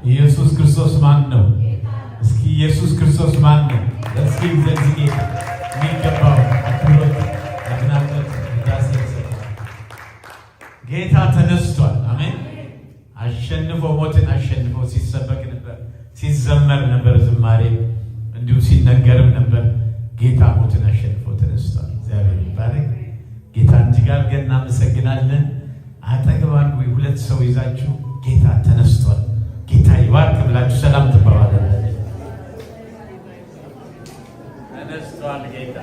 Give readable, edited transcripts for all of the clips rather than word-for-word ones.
ኢየሱስ ክርስቶስ ማን ነው? እስኪ ኢየሱስ ክርስቶስ ማን ነው? እስኪ ዘንዝጌ የሚገባው አክብሮት አድናቆት ዳስ ጌታ ተነስቷል። አሜን። አሸንፎ ሞትን አሸንፎ ሲሰበክ ነበር፣ ሲዘመር ነበር፣ ዝማሬ እንዲሁ ሲነገርም ነበር። ጌታ ሞትን አሸንፎ ተነስቷል። እግዚአብሔር ይባረክ። ጌታ እጅግ አድርገን እናመሰግናለን። አጠገባን ወይ ሁለት ሰው ይዛችሁ ጌታ ተነስቷል፣ ጌታ ይባርክ ብላችሁ ሰላም ትባባላላችሁ። ተነስቷል ጌታ።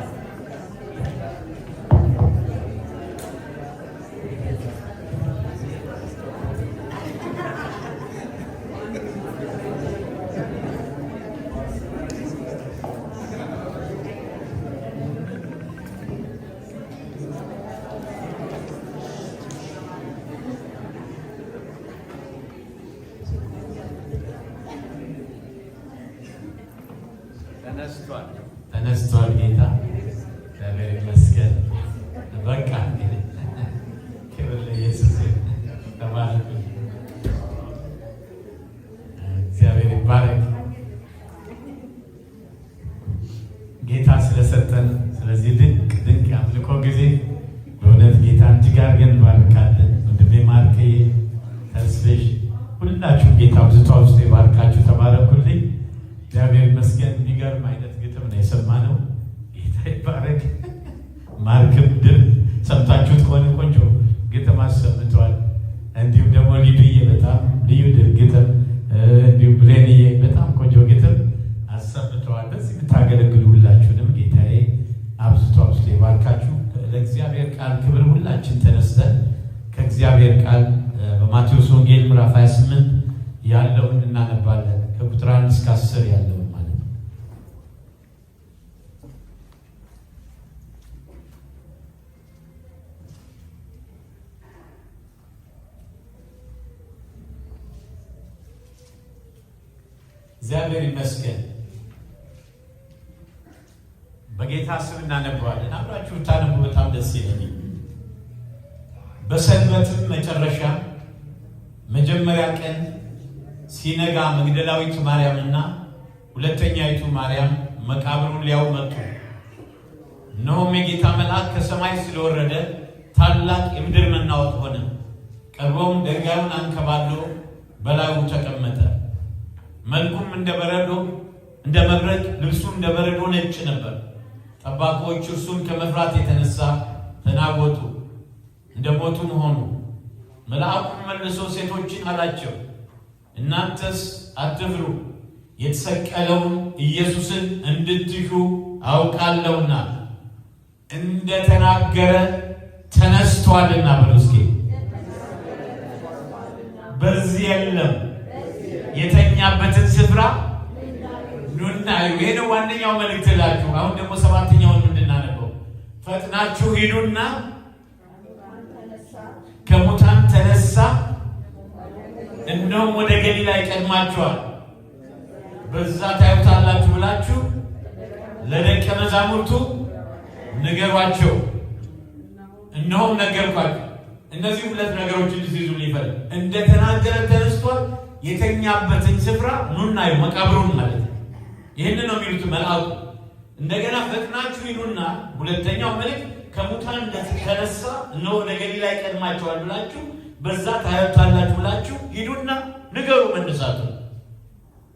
ተነስቷል ጌታ። እግዚአብሔር ይመስገን። በቃ ክብር ለኢየሱስ ተባረክ። እግዚአብሔር ይባረክ። ጌታ ስለሰጠን ስለዚህ ድንቅ ድንቅ አምልኮ ጊዜ በእውነት ጌታ እጅግ አድርገን እንባርካለን። ወንድሜ ማርክዬ፣ ተስፍሽ፣ ሁላችሁም ጌታ ብዙ ውስጥ ይባርካችሁ። ተባረኩልኝ። እግዚአብሔር ይመስገን። የሚገርም አይነት ግጥም ነው የሰማነው። ጌታ ይባረክ። ማርክም ድር ሰምታችሁት ከሆነ ቆንጆ ግጥም አሰምተዋል። እንዲሁም ደግሞ ሊዱዬ በጣም ልዩ ድር ግጥም፣ እንዲሁም ብሌንዬ በጣም ቆንጆ ግጥም አሰምተዋል። በዚህ የምታገለግሉ ሁላችሁንም ጌታዬ አብዝቶ አብዝቶ ይባርካችሁ። ለእግዚአብሔር ቃል ክብር ሁላችን ተነስተን ከእግዚአብሔር ቃል በማቴዎስ ወንጌል ምዕራፍ 28 ያለውን እናነባለን። ከቁጥር 1 እስከ 10 ያለውን ማለት ነው። እግዚአብሔር ይመስገን። በጌታ ስም እናነባዋለን። አብራችሁ ታነቡ በጣም ደስ ይለኛል። በሰንበትም መጨረሻ መጀመሪያ ቀን ሲነጋ መግደላዊት ማርያምና ሁለተኛይቱ ማርያም መቃብሩን ሊያዩ መጡ። እነሆም የጌታ መልአክ ከሰማይ ስለወረደ ታላቅ የምድር መናወጥ ሆነ። ቀርቦም ድንጋዩን አንከባሎ በላዩ ተቀመጠ። መልኩም እንደ በረዶ እንደ መብረቅ፣ ልብሱም እንደ በረዶ ነጭ ነበር። ጠባቆች እርሱን ከመፍራት የተነሳ ተናወጡ፣ እንደ ሞቱም ሆኑ። መልአኩም መልሶ ሴቶችን አላቸው፣ እናንተስ አትፍሩ፣ የተሰቀለውን ኢየሱስን እንድትሹ አውቃለሁና እንደተናገረ ተነስቷልና። በርስኬ በዚህ የለም፣ የተኛበትን ስፍራ ኑና እዩ። ይሄ ነው ዋነኛው መልእክት እላችሁ። አሁን ደግሞ ሰባተኛውን እንድናነበው ፈጥናችሁ ሂዱና ከሙታን ተነሳ፣ እንደውም ወደ ገሊላ ይቀድማችኋል፣ በዛ ታዩታላችሁ ብላችሁ ለደቀ መዛሙርቱ ንገሯቸው። እነሆም ነገርኳችሁ። እነዚህ ሁለት ነገሮች እንድትይዙ ይፈልግ። እንደተናገረ ተነስቷል፣ የተኛበትን ስፍራ ኑና እዩ፣ መቃብሩን ማለት ነው። ይህን ነው የሚሉት መልአኩ። እንደገና ፈጥናችሁ ሂዱና፣ ሁለተኛው መልእክት ከሙታን ተነሳ፣ እነሆ ወደ ገሊላ ይቀድማችኋል ብላችሁ በዛ ታዩታላችሁ ብላችሁ ሂዱና ንገሩ መነሳቱ።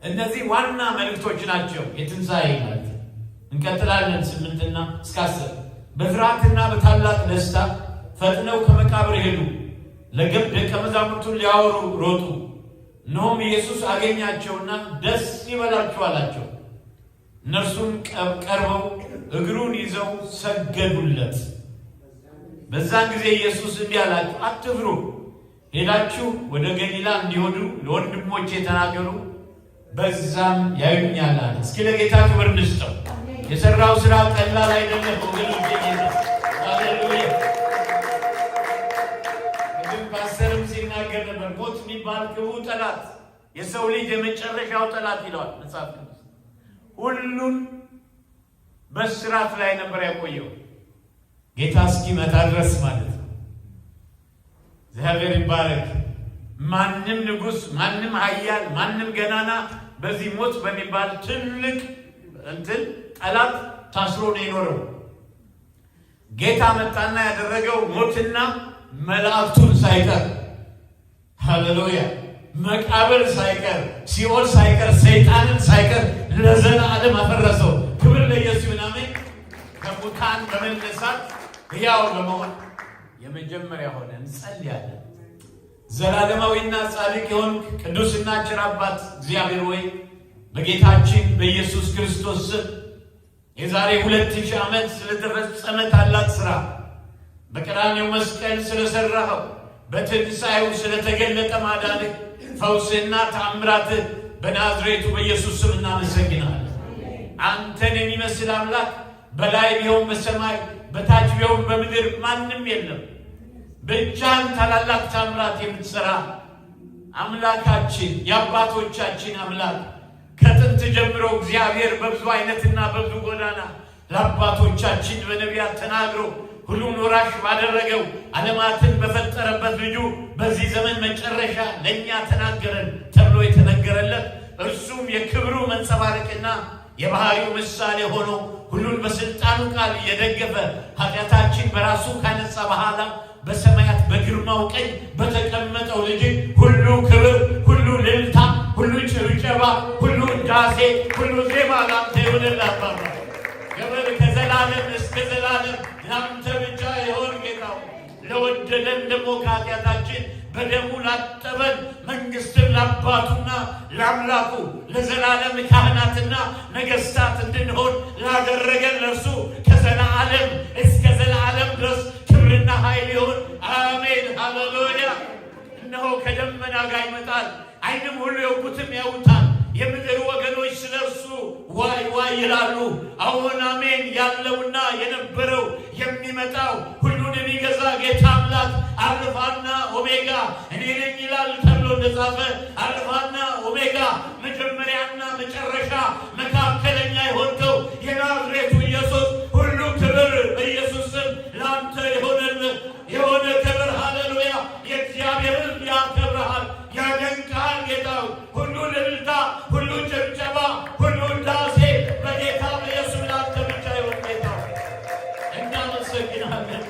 እነዚህ ዋና መልእክቶች ናቸው የትንሣኤ ማለት ነው። እንቀጥላለን 8 እስከ 10 በፍርሃትና በታላቅ ደስታ ፈጥነው ከመቃብር ሄዱ፣ ደቀ መዛሙርቱን ሊያወሩ ሮጡ። እነሆም ኢየሱስ አገኛቸውና ደስ ይበላችሁ አላቸው። እነርሱም ቀርበው እግሩን ይዘው ሰገዱለት። በዛን ጊዜ ኢየሱስ እንዲህ አላቸው፣ አትፍሩ፣ ሄዳችሁ ወደ ገሊላ እንዲሄዱ ለወንድሞቼ ተናገሩ፣ በዛም ያዩኛል አለ። እስኪ ለጌታ ክብር እንስጠው። የሰራው ስራ ቀላል አይደለም ወገኖቼ። ሃሌሉያ። ግን ፓስተርም ሲናገር ነበር፣ ሞት የሚባል ክፉ ጠላት፣ የሰው ልጅ የመጨረሻው ጠላት ይለዋል መጽሐፍ ቅዱስ። ሁሉን በስራት ላይ ነበር ያቆየው ጌታ እስኪመጣ ድረስ ማለት ነው። እግዚአብሔር ይባረክ። ማንም ንጉስ፣ ማንም ኃያል፣ ማንም ገናና በዚህ ሞት በሚባል ትልቅ ጠላት ታስሮ ነው የኖረው። ጌታ መጣና ያደረገው ሞትና መላእክቱን ሳይቀር ሃሌሉያ መቃብር ሳይቀር ሲኦል ሳይቀር ሰይጣንን ሳይቀር ለዘላለም አፈረሰው። ክብር ለኢየሱስ ይሁን። አሜን። ከሙታን በመነሳት ሕያው ለመሆን የመጀመሪያ ሆነ። እንጸልያለን። ዘላለማዊና ጻድቅ የሆንክ ቅዱስና ቸር አባት እግዚአብሔር ሆይ በጌታችን በኢየሱስ ክርስቶስ ስም የዛሬ 2000 ዓመት ስለተፈጸመ ታላቅ ሥራ በቀራንዮው መስቀል ስለሰራኸው በትንሣኤው ስለተገለጠ ማዳንህ ፈውስና ተአምራትህ በናዝሬቱ በኢየሱስ ስም እናመሰግናለን። አንተን የሚመስል አምላክ በላይ ቢሆን በሰማይ በታች ቢሆን በምድር ማንም የለም። ብቻህን ታላላቅ ተአምራት የምትሠራ አምላካችን የአባቶቻችን አምላክ ከጥንት ጀምሮ እግዚአብሔር በብዙ አይነትና በብዙ ጎዳና ለአባቶቻችን በነቢያት ተናግሮ ሁሉን ወራሽ ባደረገው ዓለማትን በፈጠረበት ልጁ በዚህ ዘመን መጨረሻ ለእኛ ተናገረን ተብሎ የተነገረለት እርሱም የክብሩ መንጸባረቅና የባህሪው ምሳሌ ሆኖ ሁሉን በስልጣኑ ቃል እየደገፈ ኃጢአታችን በራሱ ካነጻ በኋላ በሰማያት በግርማው ቀኝ በተቀመጠው ልጅ ሁሉ ክብር፣ ሁሉ ልልታ፣ ሁሉ ጭብጨባ፣ ሁሉ ውዳሴ፣ ሁሉ ዜማ ላንተ ይሁንልህ። አባባ ክብር ከዘላለም እስከ ዘላለም ላንተ ብቻ ይሁን። ጌታው ለወደደን ደግሞ ከኃጢአታችን በደሙ ላጠበን መንግሥትን ለአባቱና ለአምላኩ ለዘላለም ካህናትና ነገሥታት እንድንሆን ላደረገን ለእርሱ ከዘላለም እስከ ዘላለም ድረስ ክብርና ኃይል ይሁን። አሜን ሃሌሉያ። እነሆ ከደመና ጋር ይመጣል፣ ዓይንም ሁሉ ያውቁትም ያውታል። የምድር ወገኖች ስለ እርሱ ዋይ ዋይ ይላሉ። አሁን አሜን ያለውና የነበረው የሚመጣው ሁሉን የሚገዛ ጌታ አምላክ አልፋና ኦሜጋ እኔ ነኝ ይላል ተብሎ እንደጻፈ አልፋና ኦሜጋ መጀመሪያና መጨረሻ መካከለኛ የሆንከው የናዝሬቱ ኢየሱስ ሁሉ ክብር በኢየሱስ ስም ለአንተ የሆነ ክብር ሃሌሉያ። የእግዚአብሔርን ያከብረሃል፣ ያደንቅሃል። ጌታው ሁሉ ልልታ፣ ሁሉ ጭብጨባ፣ ሁሉ ውዳሴ በጌታ በኢየሱስ ላንተ ብቻ ይሁን። ጌታ እናመሰግናለን።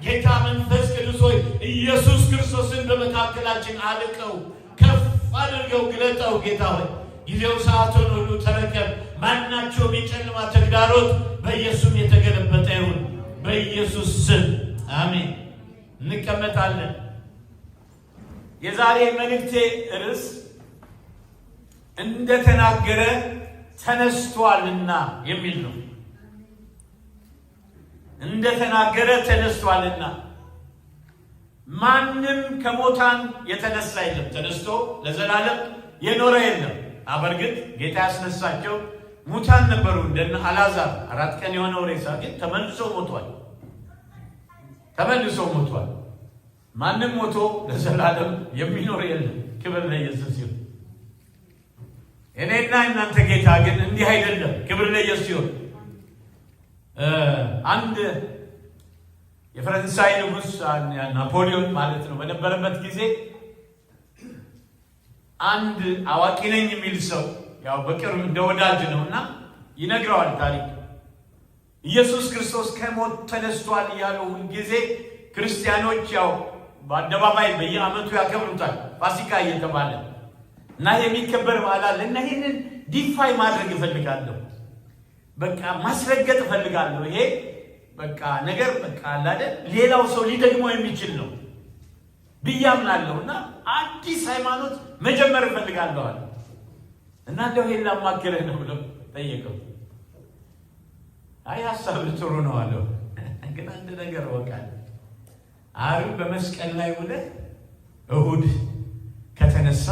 ጌታ መንፈስ ቅዱስ ሆይ ኢየሱስ ክርስቶስን በመካከላችን አልቀው ከፍ አድርገው ግለጠው። ጌታ ሆይ ጊዜው ሰዓቱን ሁሉ ተረከብ። ማናቸውም የጨለማ ተግዳሮት በኢየሱስ የተገለበጠ ይሁን በኢየሱስ ስም አሜን። እንቀመጣለን። የዛሬ መልእክቴ ርዕስ እንደተናገረ ተነስቷልና የሚል ነው። እንደተናገረ ተነስቷልና ማንም ከሞታን የተነሳ የለም። ተነስቶ ለዘላለም የኖረ የለም። በእርግጥ ጌታ ያስነሳቸው ሙታን ነበሩ። እንደነ አልዓዛር 4 ቀን የሆነው ሬሳ ግን ተመልሶ ሞቷል። ማንም ሞቶ ለዘላለም የሚኖር የለም። ክብር ለኢየሱስ ይሁን። እኔና እናንተ ጌታ ግን እንዲህ አይደለም። ክብር ለኢየሱስ ይሁን። አንድ የፈረንሳይ ንጉሥ ናፖሊዮን ማለት ነው በነበረበት ጊዜ አንድ አዋቂ ነኝ የሚል ሰው ያው በቅርብ እንደ ወዳጅ ነውና ይነግረዋል ታሪክ። ኢየሱስ ክርስቶስ ከሞት ተነስቷል እያሉ ሁልጊዜ ክርስቲያኖች ያው በአደባባይ በየዓመቱ ያከብሩታል ፋሲካ እየተባለ እና የሚከበር በዓል አለ እና ይህንን ዲፋይ ማድረግ እፈልጋለሁ። በቃ ማስረገጥ እፈልጋለሁ። ይሄ በቃ ነገር በቃ አላደ ሌላው ሰው ሊደግመው የሚችል ነው ብያምናለሁ እና አዲስ ሃይማኖት መጀመር እፈልጋለሁ አለ እና እንደው ይሄን ላማክርህ ነው ብለው ጠየቀው። አይ ሐሳብ ጥሩ ነው አለው። ግን አንድ ነገር ወቃል ዓርብ በመስቀል ላይ ውለህ እሁድ ከተነሳ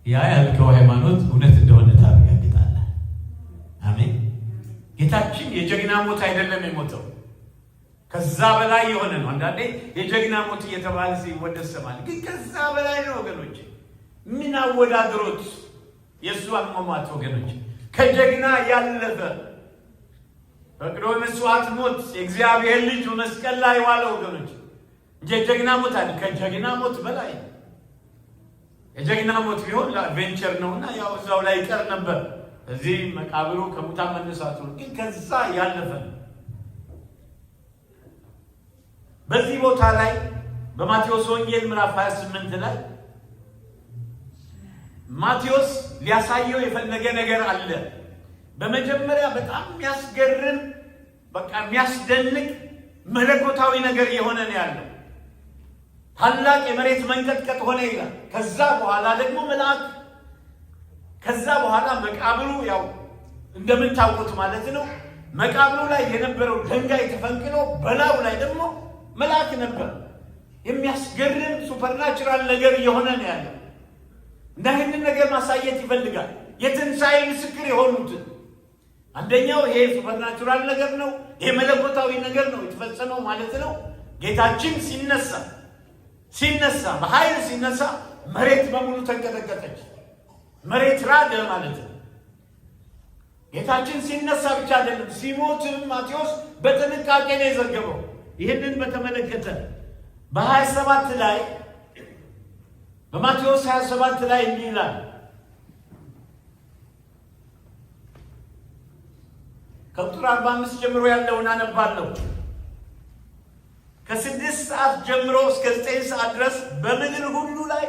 ያ ያልከው ሃይማኖት እውነት እንደሆነ ታረጋግጣለህ። አሜን። ጌታችን የጀግና ሞት አይደለም የሞተው፣ ከዛ በላይ የሆነ ነው። አንዳንዴ የጀግና ሞት እየተባለ ሲወደስ ሰማል፣ ግን ከዛ በላይ ነው ወገኖች። ምን አወዳድሮት የእሱ አሟሟት ወገኖች፣ ከጀግና ያለፈ ፈቅዶ መስዋዕት ሞት የእግዚአብሔር ልጅ መስቀል ላይ ዋለ ወገኖች። የጀግና ሞት አለ፣ ከጀግና ሞት በላይ የጀግና ሞት ቢሆን ለአድቬንቸር ነውና ያው እዛው ላይ ይቀር ነበር። እዚህ መቃብሩ ከሙታን መነሳቱ ግን ከዛ ያለፈ። በዚህ ቦታ ላይ በማቴዎስ ወንጌል ምዕራፍ 28 ላይ ማቴዎስ ሊያሳየው የፈለገ ነገር አለ። በመጀመሪያ በጣም የሚያስገርም በቃ የሚያስደንቅ መለኮታዊ ነገር የሆነ ነው ያለው። ታላቅ የመሬት መንቀጥቀጥ ሆነ ይላል። ከዛ በኋላ ደግሞ መልአክ፣ ከዛ በኋላ መቃብሩ ያው እንደምታውቁት ማለት ነው መቃብሩ ላይ የነበረው ድንጋይ ተፈንቅሎ በላዩ ላይ ደግሞ መልአክ ነበር። የሚያስገርም ሱፐርናቹራል ነገር የሆነ ነው ያለው። እና ይህንን ነገር ማሳየት ይፈልጋል። የትንሣኤ ምስክር የሆኑትን አንደኛው ይሄ ሱፐርናቹራል ነገር ነው። ይሄ መለኮታዊ ነገር ነው የተፈጸመው ማለት ነው። ጌታችን ሲነሳ በኃይል ሲነሳ መሬት በሙሉ ተንቀጠቀጠች። መሬት ራደ ማለት ነው። ጌታችን ሲነሳ ብቻ አይደለም ሲሞትም ማቴዎስ በጥንቃቄ ነው የዘገበው። ይህንን በተመለከተ በ27 ላይ በማቴዎስ 27 ላይ እንዲህ ይላል። ከቁጥር 45 ጀምሮ ያለውን አነባለሁ። ከ6 ሰዓት ጀምሮ እስከ 9 ሰዓት ድረስ በምድር ሁሉ ላይ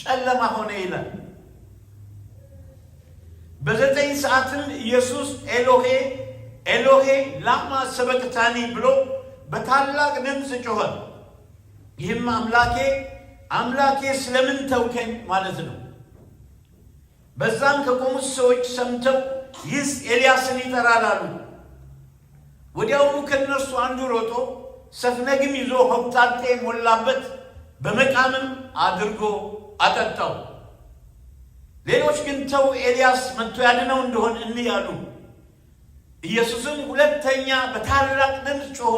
ጨለማ ሆነ ይላል። በ9 ሰዓትም ኢየሱስ ኤሎሄ ኤሎሄ ላማ ሰበቅታኒ ብሎ በታላቅ ድምፅ ጮኸ። ይህም አምላኬ አምላኬ ስለምን ተውከኝ ማለት ነው። በዛም ከቆሙት ሰዎች ሰምተው ይህስ ኤልያስን ይጠራል አሉ። ወዲያውኑ ከእነርሱ አንዱ ሮጦ ሰፍነግም ይዞ ሆምጣጤ ሞላበት፣ በመቃምም አድርጎ አጠጣው። ሌሎች ግን ተው ኤልያስ መጥቶ ያድነው እንደሆን እንይ አሉ። ኢየሱስም ሁለተኛ በታላቅ ድምፅ ጮሆ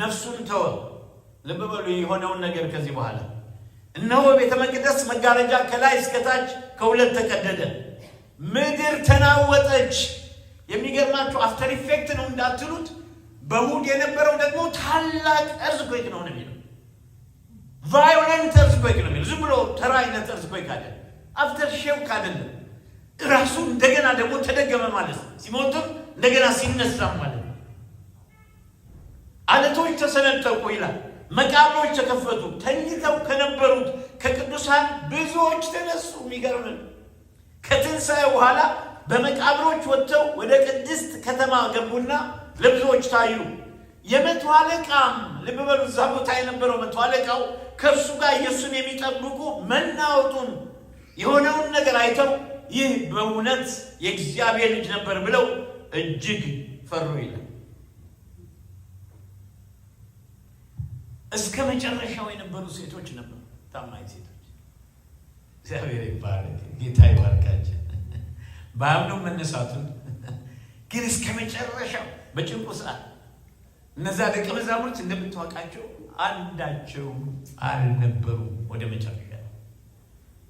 ነፍሱን ተወ። ልብ በሉ የሆነውን ነገር ከዚህ በኋላ እነሆ ቤተ መቅደስ መጋረጃ ከላይ እስከታች ከሁለት ተቀደደ፣ ምድር ተናወጠች። የሚገርማችሁ አፍተር ኢፌክት ነው እንዳትሉት፣ በእሑድ የነበረው ደግሞ ታላቅ እርዝኩዌክ ነው የሚለው። ቫዮለንት እርዝኩዌክ ነው የሚለው። ዝም ብሎ ተራ አይነት እርዝኩዌክ አይደለም። አፍተር ሼክ አይደለም። ራሱ እንደገና ደግሞ ተደገመ ማለት ነው። ሲሞትም እንደገና ሲነሳም ማለት ነው። አለቶች ተሰነጠቁ ይላል። መቃብሮች ተከፈቱ። ተኝተው ከነበሩት ከቅዱሳን ብዙዎች ተነሱ። የሚገርም ከትንሣኤ በኋላ በመቃብሮች ወጥተው ወደ ቅድስት ከተማ ገቡና ለብዙዎች ታዩ። የመቶ አለቃም ልብ በሉ፣ እዛ ቦታ የነበረው መቶ አለቃው ከእርሱ ጋር ኢየሱስን የሚጠብቁ መናወጡን የሆነውን ነገር አይተው ይህ በእውነት የእግዚአብሔር ልጅ ነበር ብለው እጅግ ፈሩ ይላል። እስከ መጨረሻው የነበሩ ሴቶች ነበሩ፣ ታማኝ ሴቶች። እግዚአብሔር ይባረክ፣ ጌታ ይባርካቸው። በአምነው መነሳቱን ግን እስከ መጨረሻው በጭንቁ ሰዓት እነዛ ደቀ መዛሙርት እንደምታውቃቸው አንዳቸው አልነበሩ። ወደ መጨረሻ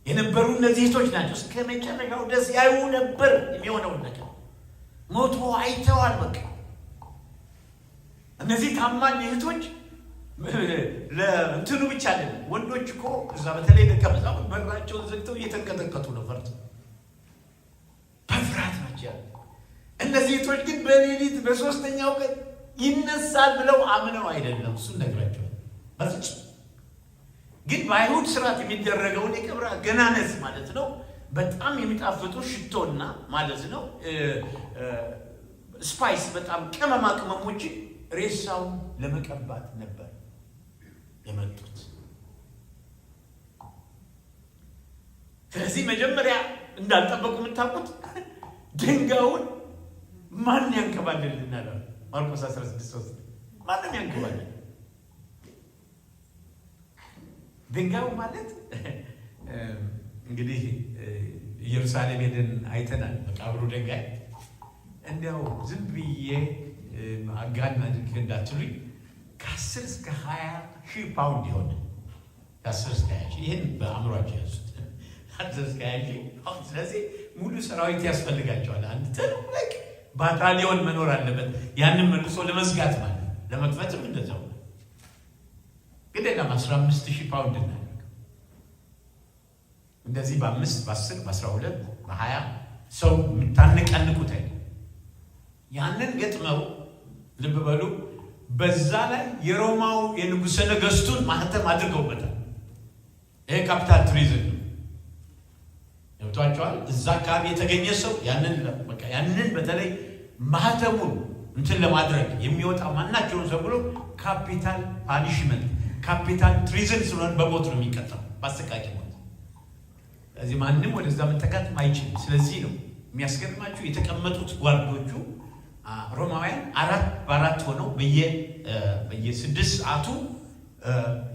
የነበሩ እነዚህ ሴቶች ናቸው። እስከ መጨረሻው ድረስ ያዩ ነበር የሚሆነውን ነገር። ሞቶ አይተዋል። በቃ እነዚህ ታማኝ እህቶች ለእንትኑ ብቻ አይደለም። ወንዶች እኮ እዛ በተለይ ደቀ መዛሙርት በራቸውን ዘግተው እየተንቀጠቀጡ ነው፣ በፍርሃት ናቸው። እነዚህ እህቶች ግን በሌሊት በሶስተኛው ቀን ይነሳል ብለው አምነው አይደለም። እሱን ነግራቸዋል። በፍጹም ግን በአይሁድ ስርዓት የሚደረገውን የቀብር አገናነዝ ማለት ነው በጣም የሚጣፍጡ ሽቶና ማለት ነው ስፓይስ፣ በጣም ቅመማ ቅመሞች ሬሳውን ለመቀባት ነበር የመጡት። ስለዚህ መጀመሪያ እንዳልጠበቁ የምታውቁት ድንጋዩን ማን ያንከባልልናል? ማርቆስ 16:3 ማንም ያንከባልል። ድንጋዩ ማለት እንግዲህ ኢየሩሳሌም ሄደን አይተናል። መቃብሩ ድንጋይ እንዲያው ዝም ብዬ አጋና ድንክ እንዳትሉኝ ከ10 እስከ 20 ሺህ ፓውንድ የሆነ ከ10 እስከ 20 ሺህ ይህን በአእምሯቸው ያዙት። 10 እስከ 20 ሺህ ፓውንድ። ስለዚህ ሙሉ ሰራዊት ያስፈልጋቸዋል። አንድ ትልቅ ባታሊዮን መኖር አለበት። ያንን መልሶ ለመዝጋት ማለት ለመክፈትም እንደዛው ግዴታ 15,000 ፓውንድ እናደርግ። እንደዚህ በ5 በ10 በ12 በ20 ሰው የምታነቃንቁት አይደል? ያንን ገጥመው ልብ በሉ በዛ ላይ የሮማው የንጉሠ ነገሥቱን ማህተም አድርገውበታል። ይሄ ካፒታል ትሪዝን ነው። ያውጣቸዋል። እዛ አካባቢ የተገኘ ሰው ያንን በተለይ ማህተሙን እንትን ለማድረግ የሚወጣ ማናቸውን ሰው ብሎ ካፒታል ፓኒሽመንት ካፒታል ትሪዝን ስለሆነ በሞት ነው የሚቀጣው፣ በአሰቃቂ ሞት። ስለዚህ ማንም ወደዛ መጠቃት አይችልም። ስለዚህ ነው የሚያስገርማችሁ የተቀመጡት ጓርዶቹ ሮማውያን 4 በ4 ሆነው በየ6 ሰዓቱ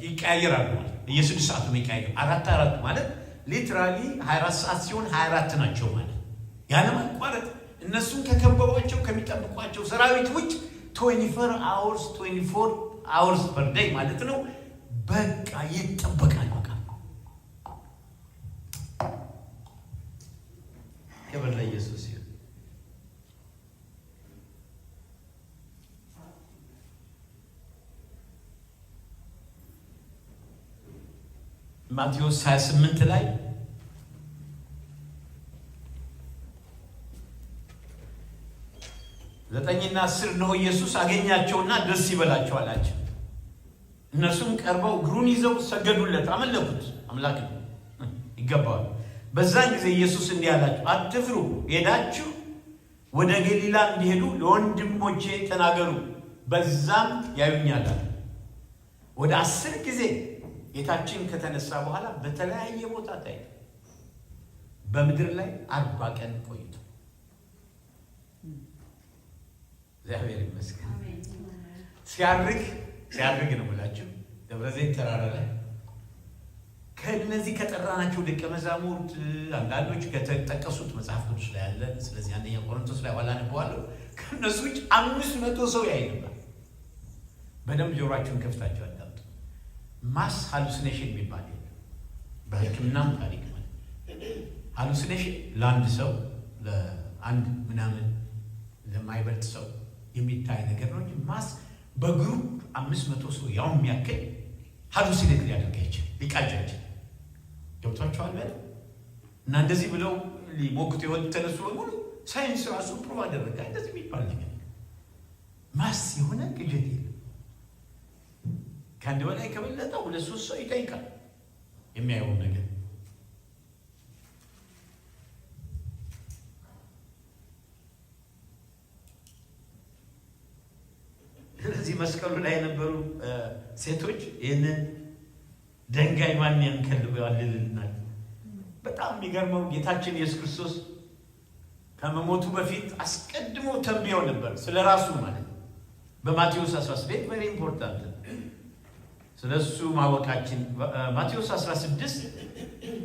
ይቀያየራሉ ማለት በየ6 ሰዓቱ ይቀያየራሉ። 4 ማለት ሊትራሊ 24 ሰዓት ሲሆን 24 ናቸው ማለት ያለ ማቋረጥ እነሱን ከከበቧቸው ከሚጠብቋቸው ሰራዊት ውጭ 24 hours per day ማለት ነው። በቃ ይጠበቃል። በቃ ክብር ለኢየሱስ ይሁን። ማቴዎስ 28 ላይ ዘጠኝና 10 ነው ኢየሱስ አገኛቸውና ደስ ይበላቸው አላቸው። እነሱም ቀርበው እግሩን ይዘው ሰገዱለት፣ አመለኩት። አምላክ ይገባዋል። በዛን ጊዜ ኢየሱስ እንዲህ አላቸው፣ አትፍሩ፣ ሄዳችሁ ወደ ገሊላ እንዲሄዱ ለወንድሞቼ ተናገሩ፣ በዛም ያዩኛል። ወደ 10 ጊዜ ጌታችን ከተነሳ በኋላ በተለያየ ቦታ ታየ። በምድር ላይ 40 ቀን ቆይቶ እግዚአብሔር ይመስገን ሲያርግ ነው ብላችሁ ደብረ ዘይት ተራራ ላይ ከነዚህ ከጠራናቸው ደቀ መዛሙርት አንዳንዶች ከተጠቀሱት መጽሐፍ ቅዱስ ላይ አለ። ስለዚህ አንደኛ ቆሮንቶስ ላይ ኋላ ነበዋለሁ። ከነሱ ውጭ 500 ሰው ያይ ነበር። በደንብ ጆሮአችሁን ከፍታችሁ አዳምጡ። ማስ ሃሉሲኔሽን የሚባል በሕክምናም ታሪክ ማለት ሃሉሲኔሽን ለአንድ ሰው ለአንድ ምናምን ለማይበልጥ ሰው የሚታይ ነገር ነው እንጂ ማስ በግሩፕ 500 ሰው ያው የሚያክል ሃሉሲኔት ሊያደርግ ይችላል፣ ሊቃጅ ይችላል። ገብቷቸዋል በል እና እንደዚህ ብለው ሊሞክቱ የወጡ ተነሱ በሙሉ ሳይንስ ራሱ ፕሩቭ አደረገ። እንደዚህ የሚባል ነገር ማስ የሆነ ቅዠት የለም። ከአንድ በላይ ከበለጠ 2-3 ሰው ይጠይቃል የሚያየው ነገር። ስለዚህ መስቀሉ ላይ የነበሩ ሴቶች ይህንን ድንጋይ ማን ያንከልበዋል ይልናል። በጣም የሚገርመው ጌታችን ኢየሱስ ክርስቶስ ከመሞቱ በፊት አስቀድሞ ተንብዮ ነበር ስለ ራሱ ማለት ነው። በማቴዎስ 16 very important ስለሱ ማወቃችን ማቴዎስ 16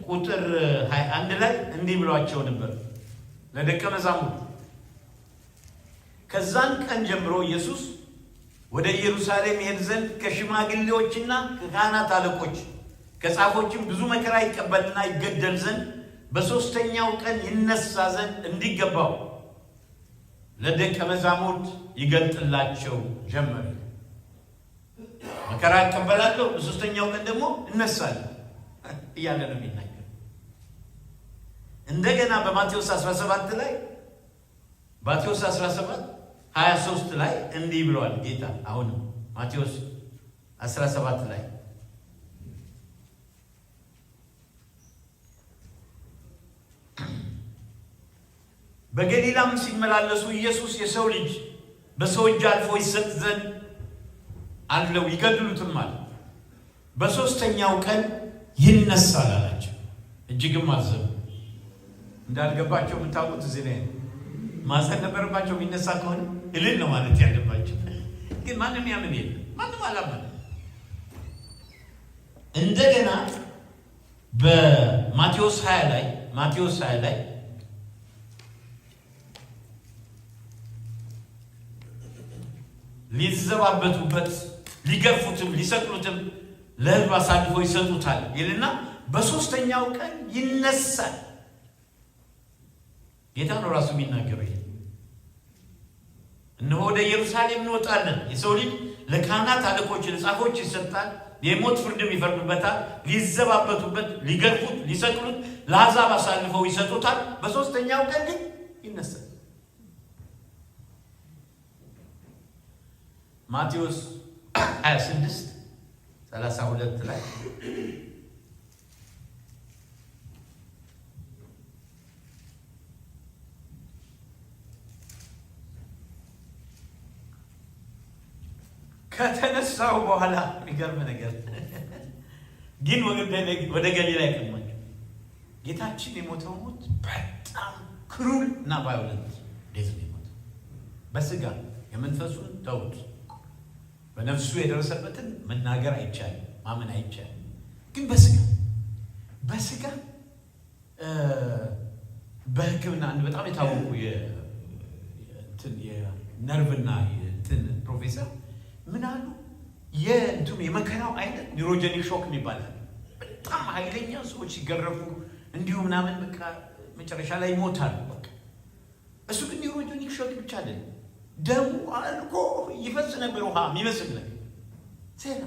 ቁጥር 21 ላይ እንዲህ ብሏቸው ነበር ለደቀ መዛሙርቱ። ከዛን ቀን ጀምሮ ኢየሱስ ወደ ኢየሩሳሌም ይሄድ ዘንድ ከሽማግሌዎችና ከካህናት አለቆች ከጻፎችም ብዙ መከራ ይቀበልና ይገደል ዘንድ በሶስተኛው ቀን ይነሳ ዘንድ እንዲገባው ለደቀ መዛሙርት ይገልጥላቸው ጀመረ። መከራ ይቀበላለሁ፣ በሶስተኛው ቀን ደግሞ እነሳለሁ እያለ ነው የሚናገር። እንደገና በማቴዎስ 17 ላይ ማቴዎስ 17:23 ላይ እንዲህ ብለዋል ጌታ። አሁን ማቴዎስ 17 ላይ በገሊላም ሲመላለሱ ኢየሱስ የሰው ልጅ በሰው እጅ አልፎ ይሰጥ ዘንድ አለው፣ ይገድሉትማል፣ በሶስተኛው ቀን ይነሳል አላቸው። እጅግም አዘኑ። እንዳልገባቸው የምታውቁት እዚህ ላይ ነው። ማዘን ነበረባቸው። የሚነሳ ከሆነ እልል ነው ማለት ያለባቸው። ግን ማንም ያምን የለም፣ ማንም አላመነ። እንደገና በማቴዎስ 20 ላይ ሊዘባበቱበት ሊገፉትም ሊሰቅሉትም ለሕዝብ አሳልፎ ይሰጡታል ይልና በሶስተኛው ቀን ይነሳል። ጌታ ነው ራሱ የሚናገረው። እነሆ ወደ ኢየሩሳሌም እንወጣለን፣ የሰው ልጅ ለካህናት አለቆች ለጻፎች ይሰጣል፣ የሞት ፍርድም ይፈርዱበታል፣ ሊዘባበቱበት፣ ሊገርፉት፣ ሊሰቅሉት ለአሕዛብ አሳልፈው ይሰጡታል። በሶስተኛው ቀን ግን ይነሳል። ማቴዎስ 26:32 ላይ ከተነሳው በኋላ የሚገርም ነገር ግን ወደ ገሊላ ይቀማቸው። ጌታችን የሞተው ሞት በጣም ክሩል እና ቫዮለንት ዴዝ ነው የሞተው። በስጋ የመንፈሱን ተውት፣ በነፍሱ የደረሰበትን መናገር አይቻልም፣ ማመን አይቻልም። ግን በስጋ በሕክምና አንድ በጣም የታወቁ የነርቭና የእንትን ፕሮፌሰር ምን አሉ? የመከራው አይነት ኒውሮጀኒክ ሾክ የሚባላል። በጣም ኃይለኛ ሰዎች ሲገረፉ እንዲሁ ምናምን በቃ መጨረሻ ላይ ይሞታሉ። በቃ እሱ ግን ኒውሮጀኒክ ሾክ ብቻ አይደለም፣ ደሙ አልቆ ይፈስ ነበር፣ ውሃ የሚመስል ነገር ሴና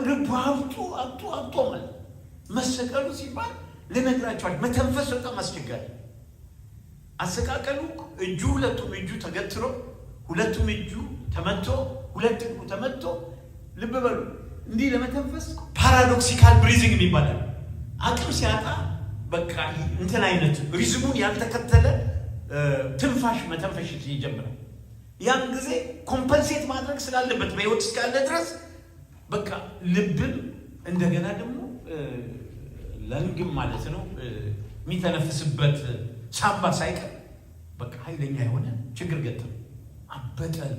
ልቡ አብጦ ማለት መሰቀሉ ሲባል ልነግራቸዋል። መተንፈስ በጣም አስቸጋሪ። አሰቃቀሉ እጁ ሁለቱም እጁ ተገትሮ ሁለቱም እጁ ተመቶ ሁለት እግሩ ተመቶ፣ ልብ በሉ እንዲህ ለመተንፈስ ፓራዶክሲካል ብሪዚንግ የሚባላል። አቅም ሲያጣ በቃ እንትን አይነት ሪዝሙን ያልተከተለ ትንፋሽ መተንፈሽ ይጀምራል። ያን ጊዜ ኮምፐንሴት ማድረግ ስላለበት በህይወት እስካለ ድረስ በቃ ልብም እንደገና ደግሞ ለንግም ማለት ነው የሚተነፍስበት ሳምባ ሳይቀር በቃ ኃይለኛ የሆነ ችግር ገጠመ። አበጠን።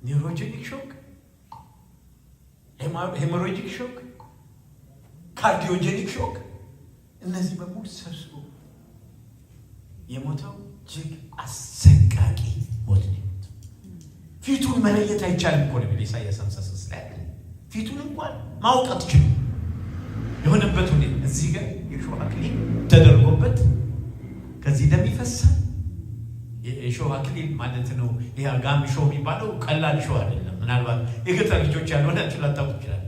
ኒውሮጀኒክ ሾክ፣ ሄሞሮጂክ ሾክ፣ ካርዲዮጀኒክ ሾክ፣ እነዚህ በሙሉ ሰብስቦ የሞተው እጅግ አሰቃቂ ሞት ነው። ፊቱን መለየት አይቻልም እኮ ነው ኢሳይያስ 53 ላይ ፊቱን እንኳን ማወቅ አትችሉም። የሆነበት ሁኔታ እዚህ ጋር የሾህ አክሊል ተደርጎበት ከዚህ ደም ይፈሳል። የሾህ አክሊል ማለት ነው። ይሄ አጋሚ ሾህ የሚባለው ቀላል ሾህ አይደለም። ምናልባት የገጠር ልጆች ያልሆናችሁ ላታውቁ ይችላል።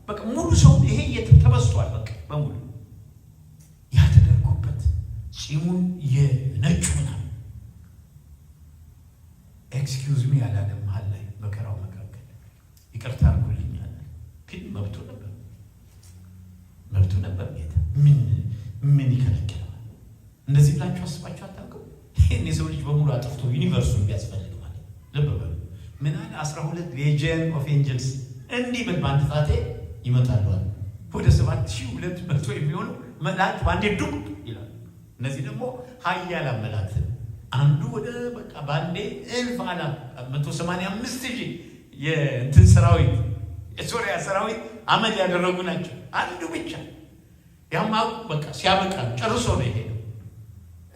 በቃ ሙሉ ሰው ይሄ ተበስቷል። በቃ በሙሉ ያ ተደርጎበት ፂሙን የነጩ ምናምን ኤክስኪውዝ ሚ ያላለ መሀል ላይ መከራው መካከል ይቅርታ አድርጉልኛል። ግን መብቱ ነበር። ጌታ ምን ይከለክለዋል? እንደዚህ ብላችሁ አስባችሁ አታውቁም? ይህን የሰው ልጅ በሙሉ አጥፍቶ ዩኒቨርሱን ቢያስፈልግ ማለት ልብ በሉ። ምን አለ 12 ሌጂየን ኦፍ ኤንጀልስ እንዲህ ብል በአንድ ጣቴ ይመጣሉ አለ። ወደ 7200 የሚሆኑ መላእክት በአንዴ ዱብ ይላል። እነዚህ ደግሞ ኃያላን መላእክት አንዱ ወደ በቃ በአንዴ 185,000 የእንትን ሰራዊት የሶሪያ ሰራዊት አመድ ያደረጉ ናቸው። አንዱ ብቻ ያማ በቃ ሲያበቃ ጨርሶ ነው የሄደው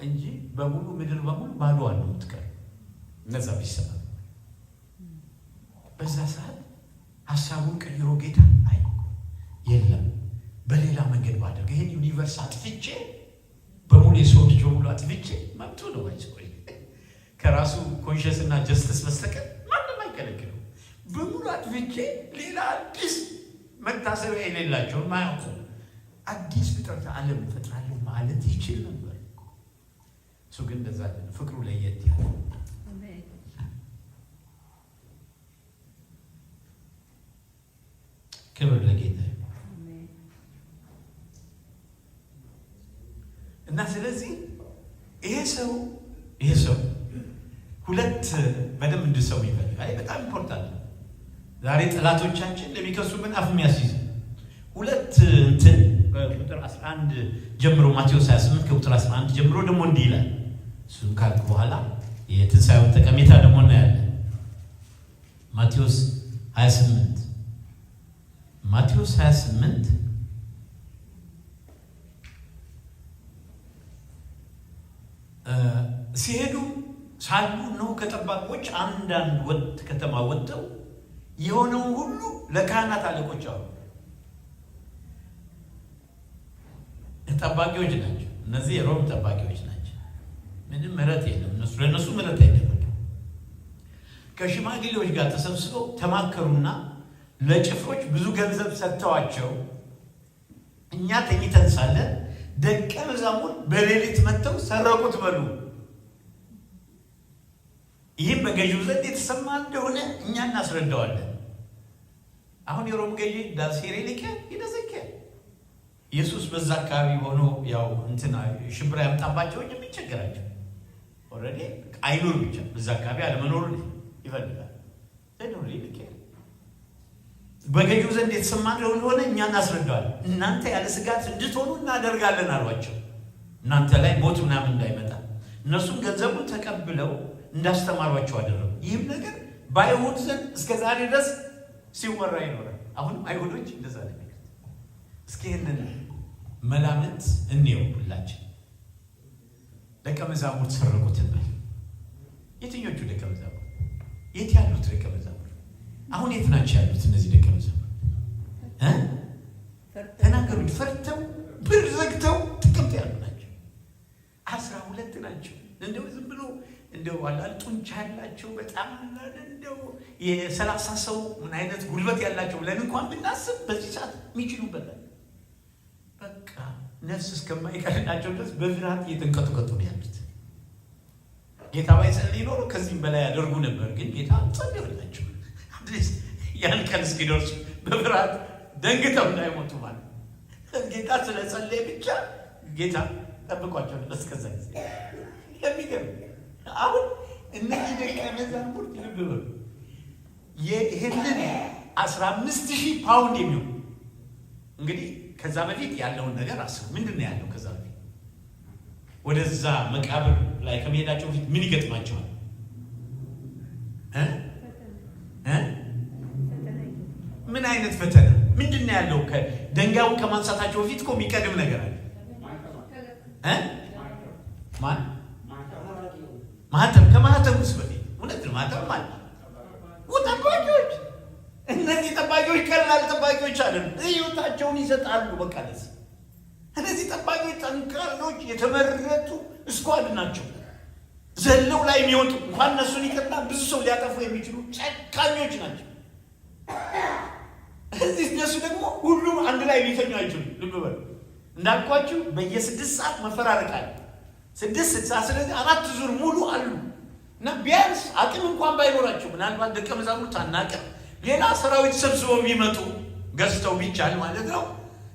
እንጂ በሙሉ ምድር በሙሉ ባዶ ነው የምትቀር። እነዛ ቢሰማ በዛ ሰዓት ሀሳቡን ቀይሮ ጌታ አይ የለም በሌላ መንገድ ባደርግ ይሄን ዩኒቨርስ አጥፍቼ በሙሉ የሰው ልጅ በሙሉ አጥፍቼ መብቱ ነው ወይ ከራሱ ኮንሽስ እና ጀስትስ በስተቀር ማንም አይከለክለው። በሙሉ አጥፍቼ ሌላ አዲስ መታሰቢያ የሌላቸውን ማያውቁ አዲስ ፍጥረት ዓለም ፈጥራለሁ ማለት ይችል ነበር። እሱ ግን እንደዛ አይደለም። ፍቅሩ ለየት ያለ ክብር ለጌታ እና ስለዚህ ይሄ ሰው ሁለት በደንብ እንድሰው ይፈልጋል። በጣም ኢምፖርታንት ነው። ዛሬ ጠላቶቻችን ለሚከሱብን አፍ የሚያስይዝ ሁለት እንትን በቁጥር 11 ጀምሮ ማቴዎስ 28 ከቁጥር 11 ጀምሮ ደግሞ እንዲህ ይላል። እሱን ካልኩ በኋላ የትንሣኤውን ጠቀሜታ ደግሞ እናያለን። ማቴዎስ 28 ሲሄዱ ሳሉ ነው ከጠባቆች አንዳንድ ከተማ ወጥተው የሆነው ሁሉ ለካህናት አለቆች አሉ። ጠባቂዎች ናቸው እነዚህ፣ የሮም ጠባቂዎች ናቸው። ምንም ምህረት የለም ለእነሱ ምህረት አይደለም። ከሽማግሌዎች ጋር ተሰብስበው ተማከሩና ለጭፍሮች ብዙ ገንዘብ ሰጥተዋቸው እኛ ተኝተን ሳለን ደቀ መዛሙርት በሌሊት መጥተው ሰረቁት በሉ። ይህም በገዢው ዘንድ የተሰማ እንደሆነ እኛ እናስረዳዋለን። አሁን የሮም ገዢ ዳሴሬሊከ ይደዘከ ኢየሱስ በዛ አካባቢ ሆኖ ያው እንትና ሽብራ ያምጣባቸው እንጂ የሚቸገራቸው ኦልሬዲ አይኑር ብቻ በዛ አካባቢ አለመኖሩን ይፈልጋል። ለኖሪሊከ በገዢው ዘንድ የተሰማ እንደሆነ እኛ እናስረዳዋለን። እናንተ ያለ ስጋት እንድትሆኑ እናደርጋለን አሏቸው። እናንተ ላይ ሞት ምናምን እንዳይመጣ እነሱም ገንዘቡን ተቀብለው እንዳስተማሯቸው አደረጉ። ይህም ነገር በአይሁድ ዘንድ እስከ ዛሬ ድረስ ሲወራ ይኖራል። አሁንም አይሁዶች እንደዛ ነገር እስኪ ይህንን መላምት እንየው። ሁላችን ደቀ መዛሙርት ሰረቁት እንበል። የትኞቹ ደቀ መዛሙርት? የት ያሉት ደቀ መዛሙርት? አሁን የት ናቸው ያሉት እነዚህ ደቀ መዛሙርት? ተናገሩኝ። ፈርተው ብር ዘግተው ጥቅምት ያሉ ናቸው። 12 ናቸው። እንደው ዝም ብሎ እንደው አላል ጡንቻ ያላቸው በጣም እንደው የ30 ሰው ምን አይነት ጉልበት ያላቸው ብለን እንኳን ብናስብ በዚህ ሰዓት የሚችሉበት በቃ ነፍስ እስከማይቀርናቸው ድረስ በፍርሃት እየተንቀጠቀጡ ነው ያሉት። ጌታ ባይጸልይ ኖሮ ከዚህም በላይ ያደርጉ ነበር። ግን ጌታ ጸልዮላቸው አዲስ ያን ቀን እስኪደርሱ በፍርሃት ደንግተው እንዳይሞቱ ማለት ጌታ ስለጸለየ ብቻ ጌታ ጠብቋቸው እስከዛ ጊዜ። የሚገርም አሁን እነዚህ ደቀ መዛሙርት ልብ በሉ ይህንን 15,000 ፓውንድ የሚሆን እንግዲህ ከዛ በፊት ያለውን ነገር አስቡ። ምንድን ነው ያለው? ከዛ በፊት ወደዛ መቃብር ላይ ከመሄዳቸው በፊት ምን ይገጥማቸዋል? ምን አይነት ፈተና? ምንድን ነው ያለው? ከድንጋዩን ከማንሳታቸው በፊት እኮ የሚቀድም ነገር አለ። ማህተም። ከማህተም ውስጥ በፊት እውነት ነው ማህተም ማለት ጠባቂዎች። እነዚህ ጠባቂዎች ቀላል ጠባቂዎች አይደሉም። ሕይወታቸውን ይሰጣሉ። በቃ ለዚህ እነዚህ ጠባቂዎች ጠንካሮች፣ የተመረጡ እስኳድ ናቸው። ዘለው ላይ የሚወጡ እንኳን እነሱን ይቅርና ብዙ ሰው ሊያጠፉ የሚችሉ ጨካኞች ናቸው። እዚህ እነሱ ደግሞ ሁሉም አንድ ላይ ሊተኙ አይችሉም። ልብ በሉ እንዳልኳችሁ በየ6 ሰዓት መፈራረቃል 6 ሰዓት። ስለዚህ 4 ዙር ሙሉ አሉ እና ቢያንስ አቅም እንኳን ባይኖራቸው ምናልባት ደቀ መዛሙርት አናውቅም ሌላ ሰራዊት ሰብስበው ቢመጡ ገዝተው ቢቻል ማለት ነው።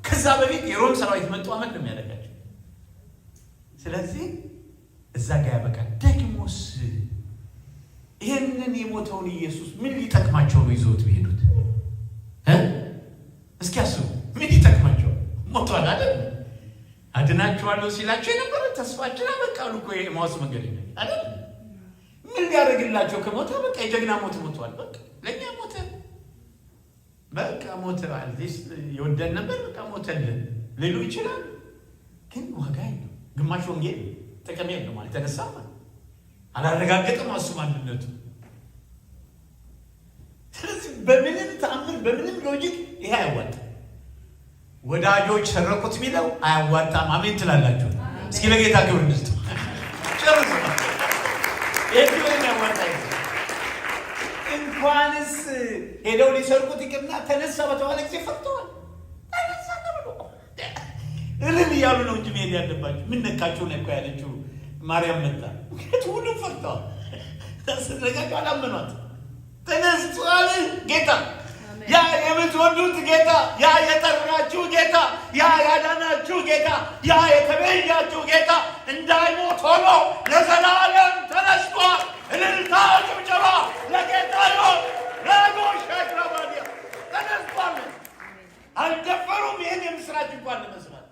ከዛ በፊት የሮም ሰራዊት መጡ አመት ነው የሚያደርጋቸው። ስለዚህ እዛ ጋር ያበቃል። ደግሞስ ይህንን የሞተውን ኢየሱስ ምን ሊጠቅማቸው ነው ይዘውት ቢሄዱት? እስኪ አስቡ። ምን ሊጠቅማቸው? ሞቷል አይደል? አድናቸዋለሁ ሲላቸው የነበረ ተስፋችን አበቃሉ እኮ የኤማሁስ መንገድ አይደል? ምን ሊያደርግላቸው ከሞተ? በቃ የጀግና ሞት ሞቷል። በቃ ለእኛ ሞተ። በቃ ሞተ። አዲስ የወደን ነበር በቃ ሞተልን ሊሉ ይችላል። ግን ዋጋ የለው። ግማሽ ወንጌል ጥቅም የለው ማለት ተነሳማ አላረጋገጠም እሱ ማንነቱ። ስለዚህ በምንም ተአምር በምንም ሎጂክ ይሄ አያዋጣም። ወዳጆች ሰረቁት የሚለው አያዋጣም። አሜን ትላላችሁ? እስኪ ለጌታ ክብር እንስጥ። ጨርሱ። የትኛው ያዋጣ? እንኳንስ ሄደው ሊሰርቁት ይቅርና ተነሳ በተባለ ጊዜ ፈርተዋል። ተነሳ ተብሎ እልል እያሉ ነው እንጂ መሄድ ያለባቸው። ምን ነካቸው ነው እኮ ያለችው ማርያም መጣ። ሁሉም ፈርተዋል። ተስረጋቸው አላመኗት። ተነስቷል ጌታ፣ ያ የምትወዱት ጌታ፣ ያ የጠራችሁ ጌታ፣ ያ ያዳናችሁ ጌታ፣ ያ የተቤዣችሁ ጌታ እንዳይሞት ሆኖ ለዘላለም ተነስቷል። እልልታ ጭብጨባ ለጌታ ነው። ለጎሻት ለባዲያ ተነስቷል። አልደፈሩም ይህን የምስራች እንኳን ለመስማት።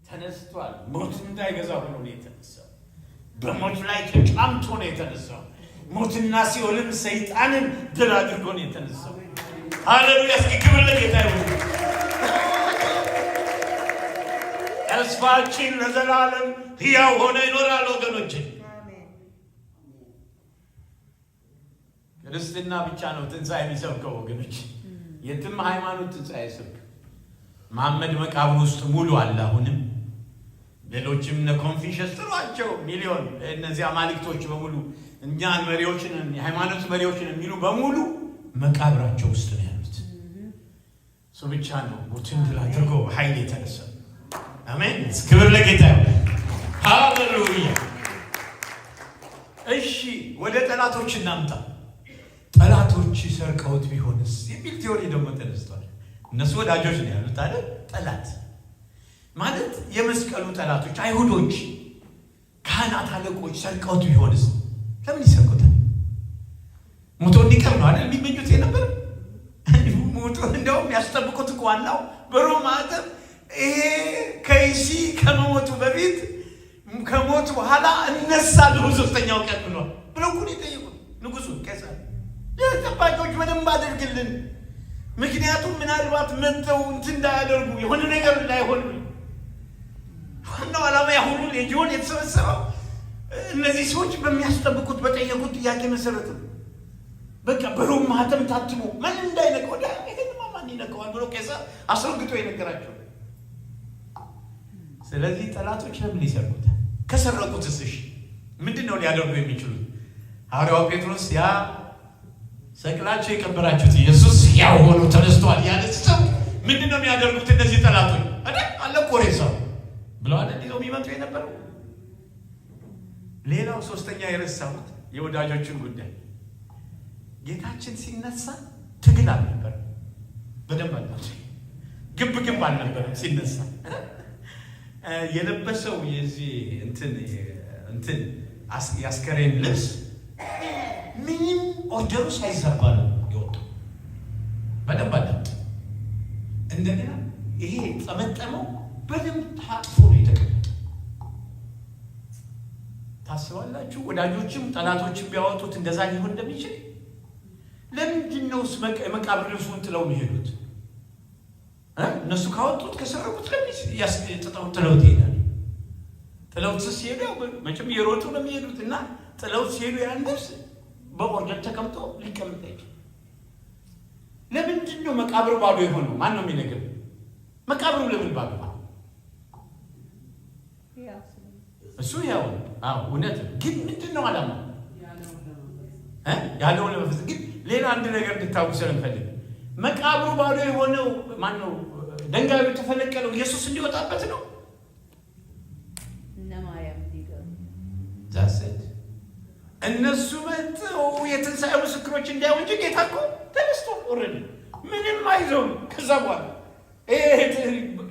ተነስቷል። ሞት እንዳይገዛ ሆኖ ነው የተነሳው። በሞት ላይ ተጫምቶ ነው የተነሳው። ሞትና ሲኦልን ሰይጣንን ድል አድርጎ ነው የተነሳው። ሃሌሉያ! እስኪ ክብር ለጌታ ይሁን። ተስፋችን ለዘላለም ሕያው ሆኖ ይኖራል ወገኖቼ። ክርስትና ብቻ ነው ትንሣኤ የሚሰብከው ወገኖች። የትም ሃይማኖት ትንሣኤ ይሰብክ። መሐመድ መቃብር ውስጥ ሙሉ አለ። አሁንም ሌሎችም እነ ኮንፊሽየስ ጥሯቸው ሚሊዮን እነዚህ አማልክቶች በሙሉ እኛን መሪዎችን የሃይማኖት መሪዎችን የሚሉ በሙሉ መቃብራቸው ውስጥ ነው ያሉት። እሱ ብቻ ነው ሞትን ድል አድርጎ ኃይል የተነሳ። አሜን። ክብር ለጌታ ይሁን። ሃሌሉያ። እሺ ወደ ጠላቶች እናምጣ። ጠላቶች ሰርቀውት ቢሆንስ የሚል ቲዮሪ ደግሞ ተነስቷል። እነሱ ወዳጆች ነው ያሉት አይደል? ጠላት ማለት የመስቀሉ ጠላቶች አይሁዶች፣ ካህናት፣ አለቆች ሰርቀውት ቢሆንስ? ለምን ይሰርቁታል? ሞቶ እንዲቀር ነው አይደል የሚመኙት የነበር? ሞቶ እንደውም ያስጠብቁት እኮ ዋናው በሮማ አገር ይሄ ከይሲ ከመሞቱ በፊት ከሞቱ በኋላ እነሳለሁ ሶስተኛው ቀን ብሏል ብለው እኮ የጠየቁት ንጉሱ ቄሳር። ጠባቂዎች በደንብ አድርግልን፣ ምክንያቱም ምናልባት መጥተው እንትን እንዳያደርጉ የሆነ ነገር እንዳይሆን። ዋናው ዓላማ ያሁኑ ሌጂዮን የተሰበሰበው እነዚህ ሰዎች በሚያስጠብቁት በጠየቁት ጥያቄ መሰረት ነው። በቃ በሮም ማህተም ታትሞ ማን እንዳይነቀው ይሄንማ ማን ይነቀዋል ብሎ ቄሳር አስረግጦ የነገራቸው። ስለዚህ ጠላቶች ለምን ይሰርቁታል? ከሰረቁትስ እሺ ምንድን ነው ሊያደርጉ የሚችሉት? ሐዋርያው ጴጥሮስ ያ ሰቅላችሁ የቀበራችሁት ኢየሱስ ያው ሆኖ ተነስቷል ያለ ሰው ምንድን ነው የሚያደርጉት? እነዚህ ጠላቶች አለ ቆሬሳው ብለዋል እንዲለው የሚመጡ የነበረው። ሌላው ሶስተኛ የረሳሁት የወዳጆችን ጉዳይ። ጌታችን ሲነሳ ትግል አልነበረም። በደንብ አልነበረ፣ ግብ አልነበረም ሲነሳ። የለበሰው የዚህ እንትን ያስከሬን ልብስ ምንም ኦርደሩ ሳይዛባ ነው የወጣው። በደንብ አዳምጥ። እንደገና ይሄ ጠመጠመው በደንብ ታጥፎ ነው የተቀመጠው። ታስባላችሁ? ወዳጆችም ጠላቶችም ቢያወጡት እንደዛ ሊሆን እንደሚችል። ለምንድን ነው መቃብር ልብሱን ጥለው የሚሄዱት? እነሱ ካወጡት ከሰረቁት ለምን ጥለውት ይሄዳል? ጥለውት ሲሄዱ መቼም እየሮጡ ነው የሚሄዱት እና ጥለውት ሲሄዱ ያን ልብስ በኦርደር ተቀምጦ ሊቀመጥ አይችልም። ለምንድን ነው መቃብር ባዶ የሆነው? ማን ነው የሚነግር? መቃብሩ ለምን ባዶ? እሱ ያው እውነት ግን ምንድን ነው ዓላማው? ያለውን ለመፈጸም። ግን ሌላ አንድ ነገር እንድታውቁ ስለምፈልግ መቃብሩ ባዶ የሆነው ማን ነው? ድንጋዩ የተፈነቀለው ኢየሱስ እንዲወጣበት ነው። እነሱ መጥተው የትንሣኤ ምስክሮች እንዲያው እንጂ ጌታ እኮ ተነስቶ ኦልሬዲ ምንም አይዘውም። ከዛ በኋላ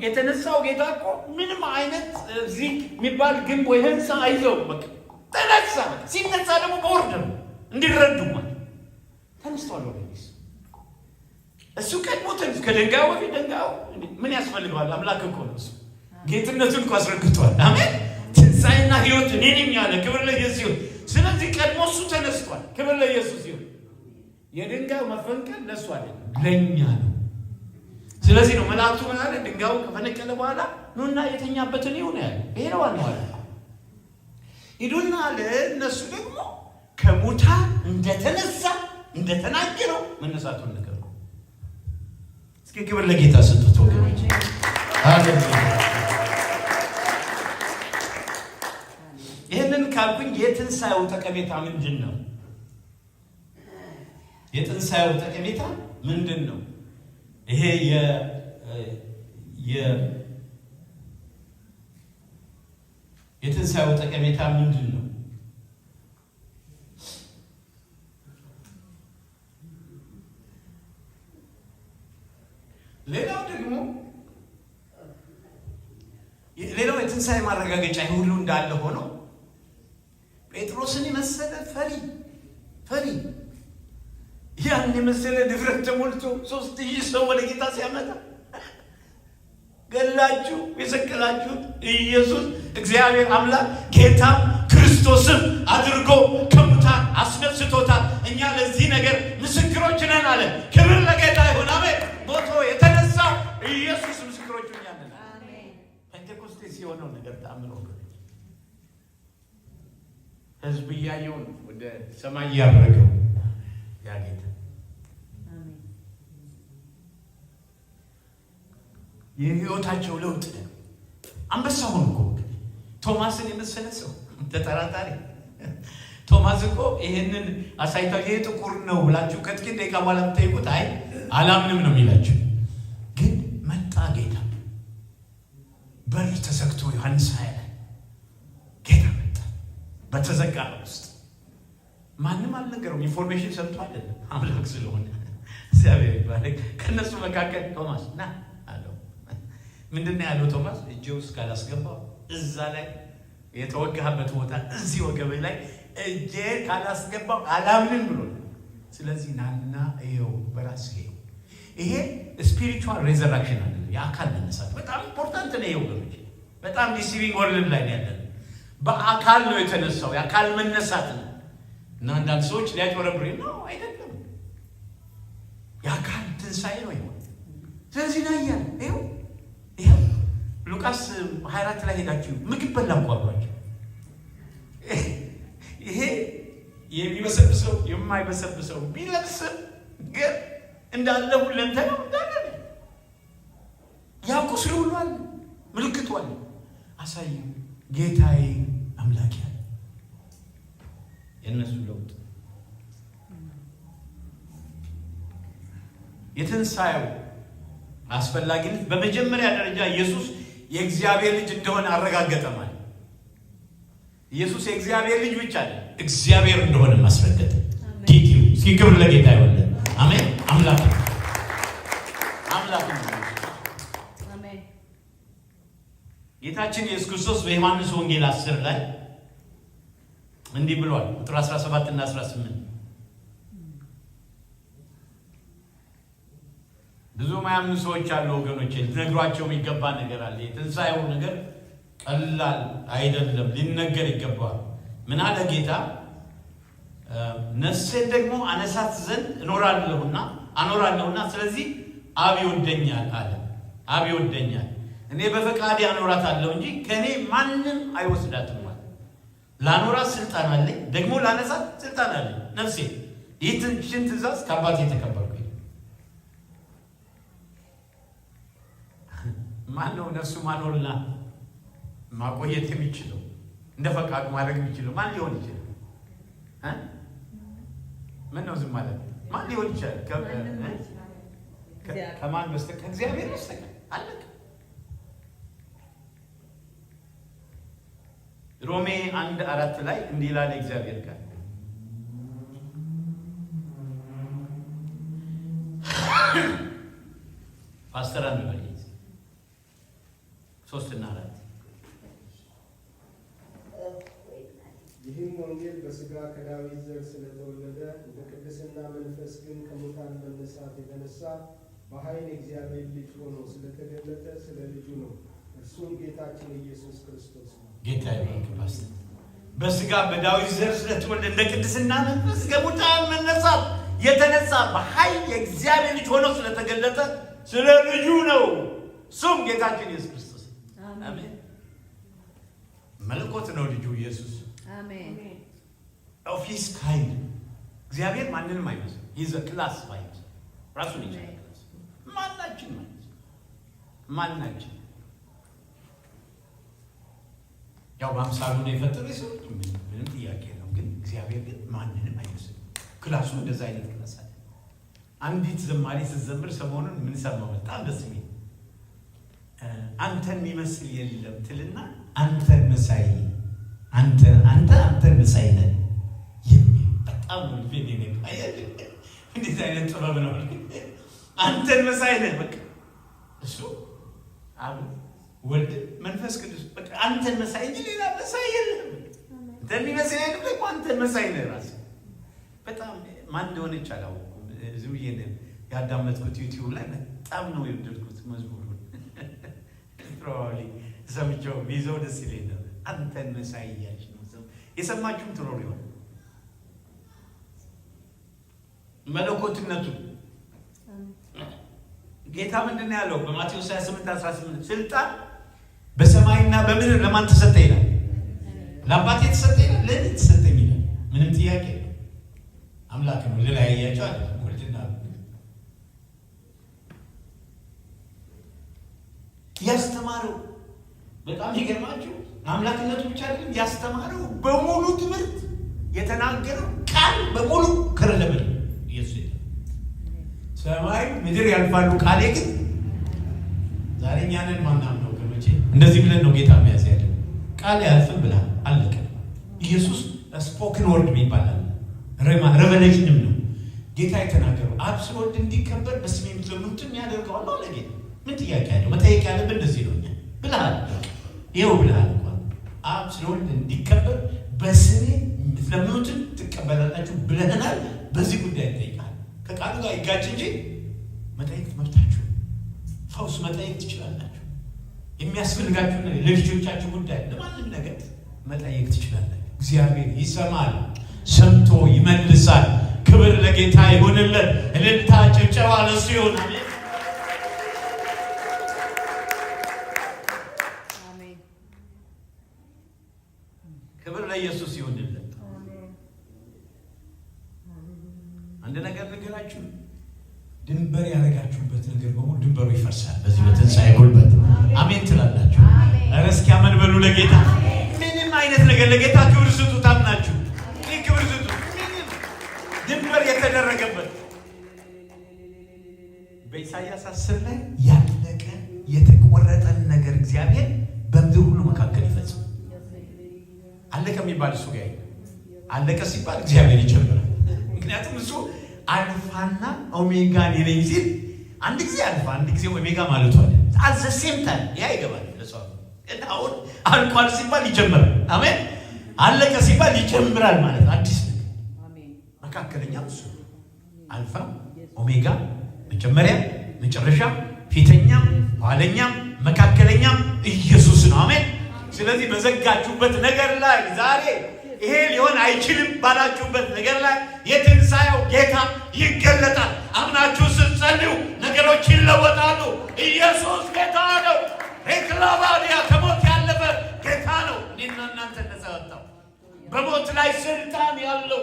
የተነሳው ጌታ እኮ ምንም አይነት እዚህ የሚባል ግንብ ወይ ህንፃ አይዘውም። በቃ ተነሳ። ሲነሳ ደግሞ በኦርደር እንዲረዱ ማለት ተነስቷል። ወደዚህ እሱ ቀድሞ ተነስ። ከድንጋዩ በፊት ድንጋዩ ምን ያስፈልገዋል? አምላክ እኮ ነው እሱ። ጌትነቱን እኮ አስረግቷል። አሜን። ትንሣኤና ህይወት እኔ ነኝ አለ። ክብር ለኢየሱስ ይሁን። ስለዚህ ቀድሞ እሱ ተነስቷል። ክብር ለኢየሱስ ይሁን። የድንጋዩ መፈንቀል ለእሱ አይደለም ለእኛ ነው። ስለዚህ ነው መላእክቱ ምን አለ? ድንጋዩ ከፈነቀለ በኋላ ኑና የተኛበትን ይሁን ያለ። ይሄ ነው ዋናው አለ። ሂዱና አለ እነሱ ደግሞ ከሙታን እንደተነሳ እንደተናገረው መነሳቱን ነገር ነው። እስኪ ክብር ለጌታ ስጡት ወገኖች። ሃሌሉያ። ይህንን ካልኩኝ የትንሣኤው ጠቀሜታ ምንድን ነው? የትንሣኤው ጠቀሜታ ምንድን ነው? ይሄ የትንሣኤው ጠቀሜታ ምንድን ነው? ሌላው የትንሣኤ ማረጋገጫ ሁሉ እንዳለ ሆኖ ጴጥሮስን የመሰለ ፈሪ ያን የመሰለ ድፍረት ተሞልቶ 3000 ሰው ወደ ጌታ ሲያመጣ ገላችሁ የሰቀላችሁት ኢየሱስ እግዚአብሔር አምላክ ጌታ ክርስቶስም አድርጎ ከሙታን አስነስቶታል። እኛ ለዚህ ነገር ምስክሮች ነን አለ። ክብር ለጌታ ይሁን። አሜን። ሞቶ የተነሳው ኢየሱስ ምስክሮች ነን። አሜን። ፔንቴኮስቴ ሲሆነው ነገር ተአምሮ ህዝብ እያየው ወደ ሰማይ ያደረገው ያ ጌታ የህይወታቸው ለውጥ ነው። አንበሳ ሆኖ እኮ ቶማስን የመሰለ ሰው ተጠራጣሪ ቶማስ እኮ ይሄንን አሳይታው ይሄ ጥቁር ነው ብላችሁ ከጥቂት ደቂቃ በኋላ ብትጠይቁት አይ አላምንም ነው የሚላችሁ። ግን መጣ ጌታ። በር ተዘግቶ ዮሐንስ ኃይለ ጌታ መጣ በተዘጋ ውስጥ። ማንም አልነገረውም። ኢንፎርሜሽን ሰምቶ አይደለም፣ አምላክ ስለሆነ እግዚአብሔር ይባረክ። ከነሱ መካከል ቶማስ ና አለው። ምንድነው ያለው ቶማስ? እጄ ውስጥ ካላስገባው እዛ ላይ የተወጋህበት ቦታ እዚህ ወገብህ ላይ እጄ ካላስገባው አላምንም ብሎ። ስለዚህ ናና ይኸው በራስህ ይኸው። ይሄ ስፒሪቹዋል ሬዘራክሽን አለ፣ የአካል መነሳት በጣም ኢምፖርታንት ነው። ይኸው ወገኖች በጣም ዲሲቪንግ ወርልድ ላይ ያለን በአካል ነው የተነሳው፣ የአካል መነሳት ነው። እና አንዳንድ ሰዎች ሊያጭበረብሩ ነው አይደለም፣ የአካል ትንሣኤ ነው ይሆን። ስለዚህ ላይ ያለ ይኸው ሉቃስ 24 ላይ ሄዳችሁ ምግብ በላም ቋሏቸው። ይሄ የሚበሰብሰው የማይበሰብሰው ቢለብስም ግን እንዳለ ሁለንተናው እንዳለ ያው ቁስሉ ሁሉ አለ፣ ምልክቱ አለ። አሳዩ ጌታዬ አምላኬ ያለ የእነሱ ለውጥ የትንሣኤው አስፈላጊነት በመጀመሪያ ደረጃ ኢየሱስ የእግዚአብሔር ልጅ እንደሆነ አረጋገጠ። ማለት ኢየሱስ የእግዚአብሔር ልጅ ብቻ አይደለም፣ እግዚአብሔር እንደሆነ ማስረገጠ። ዲቲው እስኪ ክብር ለጌታ ይሁን። አሜን። አምላክ አሜን። ጌታችን ኢየሱስ ክርስቶስ በዮሐንስ ወንጌል 10 ላይ እንዲህ ብሏል። ቁጥር 17 እና 18 ብዙ ማያምኑ ሰዎች አሉ ወገኖቼ። ልነግሯቸው የሚገባ ነገር አለ። የትንሣኤው ነገር ቀላል አይደለም፣ ሊነገር ይገባል። ምን አለ ጌታ? ነፍሴን ደግሞ አነሳት ዘንድ አኖራለሁና ስለዚህ አብ ይወደኛል አለ። አብ ይወደኛል፣ እኔ በፈቃዴ አኖራታለሁ እንጂ ከእኔ ማንም አይወስዳትም ማለት። ላኖራት ስልጣን አለኝ፣ ደግሞ ላነሳት ስልጣን አለኝ። ነፍሴ ይህችን ትእዛዝ ከአባቴ የተቀበልኩ። ማን ነው ነፍሱ ማኖርና ማቆየት የሚችለው እንደ ፈቃዱ ማድረግ የሚችለው? ማን ሊሆን ይችላል? ምን ነው ዝም ማለት? ማን ሊሆን ይችላል? ከማን በስተቀር? ከእግዚአብሔር በስተቀር አለቀ። ሮሜ 1:4 ላይ እንዲህ ይላል እግዚአብሔር ቃል፣ ፓስተር አንበል 3 እና 4 ይህም ወንጌል በሥጋ ከዳዊት ዘር ስለተወለደ በቅድስና መንፈስ ግን ከሙታን መነሳት የተነሳ በኃይል እግዚአብሔር ልጅ ሆኖ ስለተገለጠ ስለ ልጁ ነው። እርሱም ጌታችን ኢየሱስ ክርስቶስ ነው። ጌታ ይባርክ። በሥጋ በዳዊት ዘር ስለተወለደ በቅድስና መንፈስ ከሙታን መነሳት የተነሳ በኃይል የእግዚአብሔር ልጅ ሆኖ ስለተገለጠ ስለ ልጁ ነው። እሱም ጌታችን ኢየሱስ ክርስቶስ። አሜን። መለኮት ነው ልጁ ኢየሱስ። አሜን። ኦፊስ ካይንድ እግዚአብሔር ማንንም አይመስል። ይዘ ክላስ ባይመስል ራሱን ይችላል። ማናችን ያው በአምሳሉ ነው የፈጠረው ሰው ምንም ጥያቄ ነው። ግን እግዚአብሔር ግን ማንንም አይመስል። ክላሱ እንደዛ አይነት ክላስ አለ። አንዲት ዘማሪ ስትዘምር ሰሞኑን ምን ሰማሁ? በጣም ደስ የሚል አንተን የሚመስል የለም ትልና አንተን መሳይ አንተን መሳይ ነህ የሚል በጣም ነው ልቤን የሚነካ። እንዴት አይነት ጥበብ ነው! አንተን መሳይ ነህ። በቃ እሱ አብ ወልድ መንፈስ ቅዱስ በቃ አንተን መሳይ እንጂ ሌላ መሳይ የለም። አንተን የሚመስል የለም ደግሞ አንተን መሳይ ነህ። ራስህ በጣም ማን እንደሆነች አላወኩም። ዝም ብዬ ያዳመጥኩት ዩቲዩብ ላይ በጣም ነው የወደድኩት መዝሙሩን። ፕሮባብሊ ሰምቼው ቢይዘው ደስ ይለኝ ነበር። አንተን መሳይ እያልሽ ነው የሰማችሁም ትኖር ይሆን? መለኮትነቱ ጌታ ምንድን ነው ያለው? በማቴዎስ 28:18 ስልጣን በሰማይና በምድር ለማን ተሰጠ ይላል? ለአባቴ ተሰጠ ይላል? ለእኔ ተሰጠኝ ይላል። ምንም ጥያቄ የለም። አምላክ ነው። ልለያያቸው አለ ወልድና ያስተማረው በጣም ይገርማችሁ። አምላክነቱ ብቻ አይደለም ያስተማረው በሙሉ ትምህርት የተናገረው ቃል በሙሉ ከረለበል ኢየሱስ ሰማይ ምድር ያልፋሉ ቃሌ ግን ዛሬ እኛንን ማናም ነው ከመቼ እንደዚህ ብለን ነው ጌታ የሚያዝ ያለ ቃል ያልፍም ብላ አለቀ። ኢየሱስ ስፖክን ወርድ ይባላል ሬቨሌሽንም ነው ጌታ የተናገረው። አብ ስለወልድ እንዲከበር በስሜ የምትለምኑትን ያደርገዋል ነው አለ ጌታ። ምን ጥያቄ ያለው? መጠየቅ ያለብን እንደዚህ ነው። እኛ ብለሃል ይኸው ብለሃል እንኳን አብ ስለወልድ እንዲከበር በስሜ የምትለምኑትን ትቀበላላችሁ ብለናል። በዚህ ጉዳይ ይጠይቃል። ከቃሉ ጋር ይጋጭ እንጂ መጠየቅ መብታችሁ። ፈውስ መጠየቅ ትችላላችሁ። የሚያስፈልጋችሁ ነገር ለልጆቻችሁ ጉዳይ ለማንም ነገር መጠየቅ ትችላላችሁ። እግዚአብሔር ይሰማል፣ ሰምቶ ይመልሳል። ክብር ለጌታ ይሁንልን። እልልታ ጭብጨባ ለእሱ ይሁን። አሜን። ክብር ለኢየሱስ ይሁንልን። አንድ ነገር ልንገራችሁ፣ ድንበር ያደረጋችሁበት ነገር በሙሉ ድንበሩ ይፈርሳል በዚህ በትንሣኤ ጉልበት። አሜን ትላላችሁ? ኧረ እስኪ አሜን በሉ ለጌታ። ምንም አይነት ነገር ለጌታ ክብር ስጡ። ታምናችሁ ይህ ክብር ስጡ። ድንበር የተደረገበት በኢሳይያስ 10 ላይ ያለቀ የተቆረጠን ነገር እግዚአብሔር በምድር ሁሉ መካከል ይፈጽም። አለቀ የሚባል እሱ ጋር አለቀ ሲባል እግዚአብሔር ይጀምራል። ምክንያቱም እሱ አልፋና ኦሜጋ ነኝ ሲል አንድ ጊዜ አልፋ አንድ ጊዜ ኦሜጋ ማለቱ አለ። አት ዘ ሴም ታይም ያ ይገባል ለሰው። አሁን አልቋል ሲባል ይጀምራል። አሜን። አለቀ ሲባል ይጀምራል ማለት አዲስ ነገር። አሜን። መካከለኛው እሱ አልፋ ኦሜጋ፣ መጀመሪያ መጨረሻ፣ ፊተኛም ኋለኛም መካከለኛም ኢየሱስ ነው። አሜን። ስለዚህ በዘጋችሁበት ነገር ላይ ዛሬ ይሄ ሊሆን አይችልም ባላችሁበት ነገር ላይ የትንሣኤው ጌታ ይገለጣል። አምናችሁ ስትጸልዩ ነገሮች ይለወጣሉ። ኢየሱስ ጌታ ነው። ሬክላባዲያ ከሞት ያለፈ ጌታ ነው። እኔና እናንተ ነፃ ያወጣው በሞት ላይ ስልጣን ያለው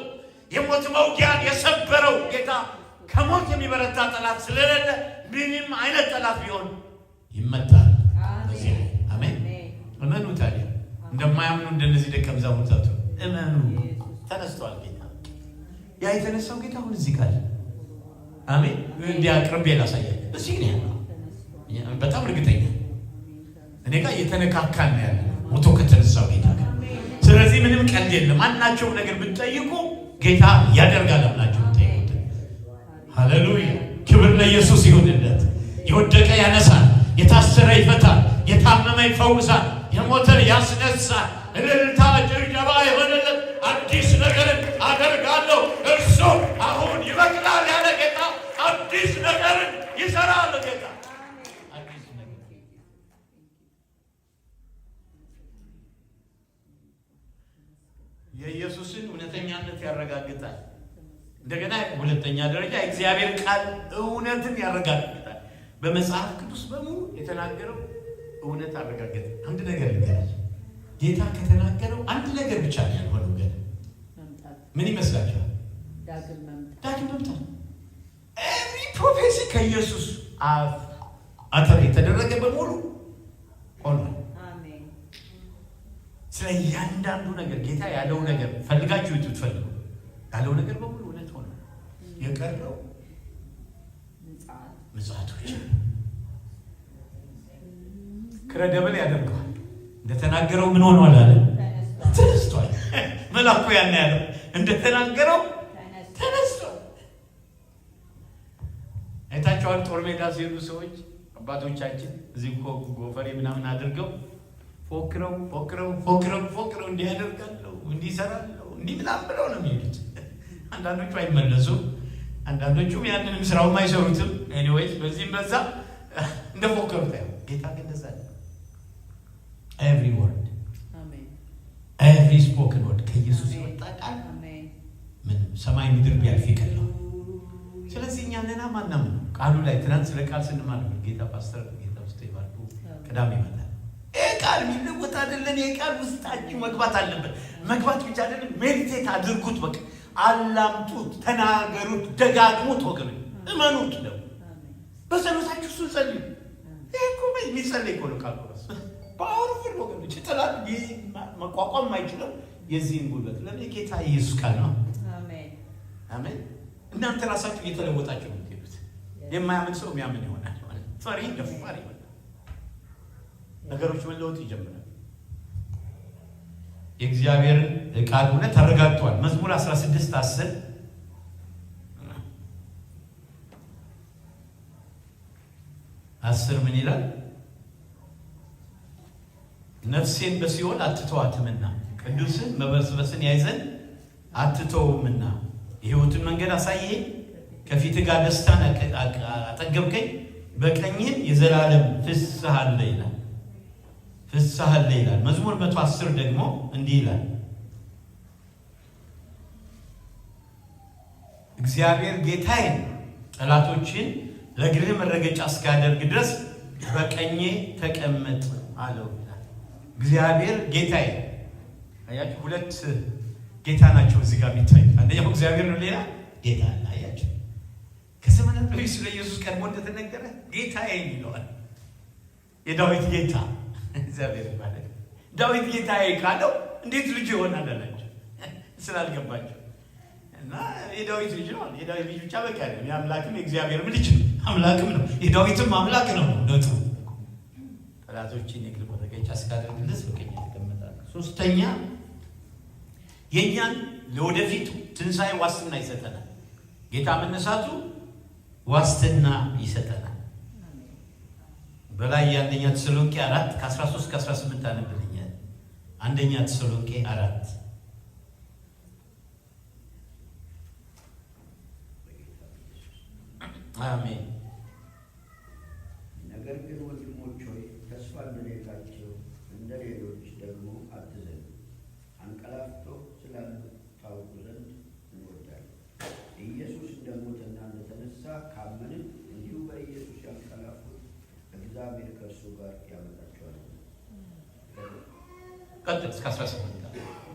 የሞት መውጊያን የሰበረው ጌታ ከሞት የሚበረታ ጠላት ስለሌለ ምንም አይነት ጠላት ቢሆን ይመታል። አሜን። እመኑ። ታዲያ እንደማያምኑ እንደነዚህ ደቀ መዛሙርቱ እመኑ። ተነስቷል ጌታ። ያ የተነሳው ጌታ አሁን እዚህ ጋር አሜን። እንዲያቀርብ ያላሳያል። እዚህ ነው ያለው። በጣም እርግጠኛ እኔ ጋር እየተነካካን ነው ያለው ሞቶ ከተነሳው ጌታ ጋር። ስለዚህ ምንም ቀልድ የለም። ማናቸውም ነገር ብትጠይቁ ጌታ ያደርጋል ብላችሁ ብትጠይቁት። ሃሌሉያ! ክብር ለኢየሱስ ይሁንለት። የወደቀ ያነሳል፣ የታሰረ ይፈታል፣ የታመመ ይፈውሳል፣ የሞተን ያስነሳል። እልልታ ጭብጨባ የሆነለት አዲስ ነገርን አደርጋለሁ እርሱ አሁን ይበቅላል ያለ ጌታ አዲስ ነገርን ይሰራል። ጌታ አዲስ ነገር የኢየሱስን እውነተኛነት ያረጋግጣል። እንደገና ሁለተኛ ደረጃ እግዚአብሔር ቃል እውነትን ያረጋግጣል። በመጽሐፍ ቅዱስ በሙሉ የተናገረው እውነት አረጋገጠ። አንድ ነገር ልንገራችሁ፣ ጌታ ከተናገረው አንድ ነገር ብቻ ነው ያልሆነው። ግን ምን ይመስላችኋል? ዳግም መምጣት። ኤቭሪ ፕሮፌሲ ከኢየሱስ አፍ አተር የተደረገ በሙሉ ሆኗል። አሜን። ስለ እያንዳንዱ ነገር ጌታ ያለው ነገር ፈልጋችሁ ትፈልጉ ያለው ነገር በሙሉ እውነት ሆኗል። የቀረው ምጽአቶች ክረደብል ያደርገዋል። እንደተናገረው ምን ሆኗል አለ? ተነስቷል። መልአኩ ያን ያለው እንደተናገረው ተነስቷል። አይታችኋል? ጦር ሜዳ ሲሄዱ ሰዎች አባቶቻችን እዚህ ጎፈሬ ምናምን አድርገው ፎክረው እንዲያደርጋለሁ እንዲሰራለሁ እንዲህ ምናምን ብለው ነው የሚሄዱት። አንዳንዶቹ አይመለሱም፣ አንዳንዶቹም ያንንም ስራውም አይሰሩትም። ኤኒዌይስ በዚህም በዛ እንደፎከሩት ያው ጌታ ግን እንደዛ ነው። ኤቭሪ ወርድ ኤቭሪ ስፖክን ወርድ ከኢየሱስ የወጣ ቃል ምንም ሰማይ ምድር ቢያልፍ ይቀላል። ስለዚህ እኛ ነና ማናም ነው ቃሉ ላይ ትናንት ስለ ቃል ስንማር ጌታ ፓስተር ጌታ ውስጥ ይባርኩ ቅዳሜ ይመጣል። ይሄ ቃል የሚለወጥ አይደለም። ይሄ ቃል ውስጣችሁ መግባት አለበት። መግባት ብቻ አይደለም፣ ሜዲቴት አድርጉት። በቃ አላምጡት፣ ተናገሩት፣ ደጋግሙት። ወገኖች እመኑት ነው። በጸሎታችሁ እሱን ጸልዩ። ይሄ እኮ የሚጸለይ እኮ ነው ቃሉ ራሱ ፓወርፉል ወገኖች። ጠላት መቋቋም የማይችለው የዚህን ጉልበት ለምን ጌታ ኢየሱስ ቃል ነው። አሜን አሜን። እናንተ ራሳችሁ እየተለወጣችሁ ነው የምትሄዱት። የማያምን ሰው የሚያምን ይሆናል ማለት ፈሪ ደፋሪ ይሆናል። ነገሮች መለወጥ ይጀምራል። የእግዚአብሔር ቃል እውነት ተረጋግጧል። መዝሙር 16:10 ምን ይላል? ነፍሴን በሲኦል አትተዋትምና ቅዱስን መበስበስን ያይዘን አትተውምና የሕይወትን መንገድ አሳየኝ፣ ከፊት ጋር ደስታን አጠገብከኝ፣ በቀኝህ የዘላለም ፍስሐ አለ ይላል። ፍስሐ አለ ይላል። መዝሙር 110 ደግሞ እንዲህ ይላል፣ እግዚአብሔር ጌታዬን ጠላቶችን ለእግርህ መረገጫ እስካደርግ ድረስ በቀኜ ተቀመጥ አለው ይላል። እግዚአብሔር ጌታዬ። አያችሁ፣ ሁለት ጌታ ናቸው እዚህ ጋር የሚታይ። አንደኛው እግዚአብሔር ነው፣ ሌላ ጌታ አለ። አያችሁ፣ ከዘመናት በፊት ስለ ኢየሱስ ቀድሞ እንደተነገረ ጌታዬ ይለዋል። የዳዊት ጌታ እግዚአብሔር ማለት ዳዊት ጌታዬ ካለው እንዴት ልጅ ይሆናል አላቸው ስላልገባቸው። እና የዳዊት ልጅ ነው። የዳዊት ልጅ ብቻ በቃ አይደለም፣ የአምላክም የእግዚአብሔርም ልጅ ነው፣ አምላክም ነው። የዳዊትም አምላክ ነው ነቱ። ጠላቶችን የእግር መረገጫ እስካደርግ ድረስ በቀኝ ተቀመጣለሁ። ሶስተኛ የእኛን ለወደፊቱ ትንሣኤ ዋስትና ይሰጠናል። ጌታ መነሳቱ ዋስትና ይሰጠናል። በላይ የአንደኛ ተሰሎንቄ 4:13-18 አነብልኛል። አንደኛ ተሰሎንቄ 4 አሜን። ነገር ግን ወንድሞች ሆይ ተስፋ እንደሌላቸው እንደ ሌሎች ደግሞ አትዘኑ፣ አንቀላፍተው ስላሉት ታውቁ ዘንድ እንወዳለን። ኢየሱስ እንደሞተና እንደተነሳ ካመንን እንዲሁ በኢየሱስ ያንቀላፉት እግዚአብሔር ከእርሱ ጋር ያመጣቸዋል። ቀጥል እስከ 18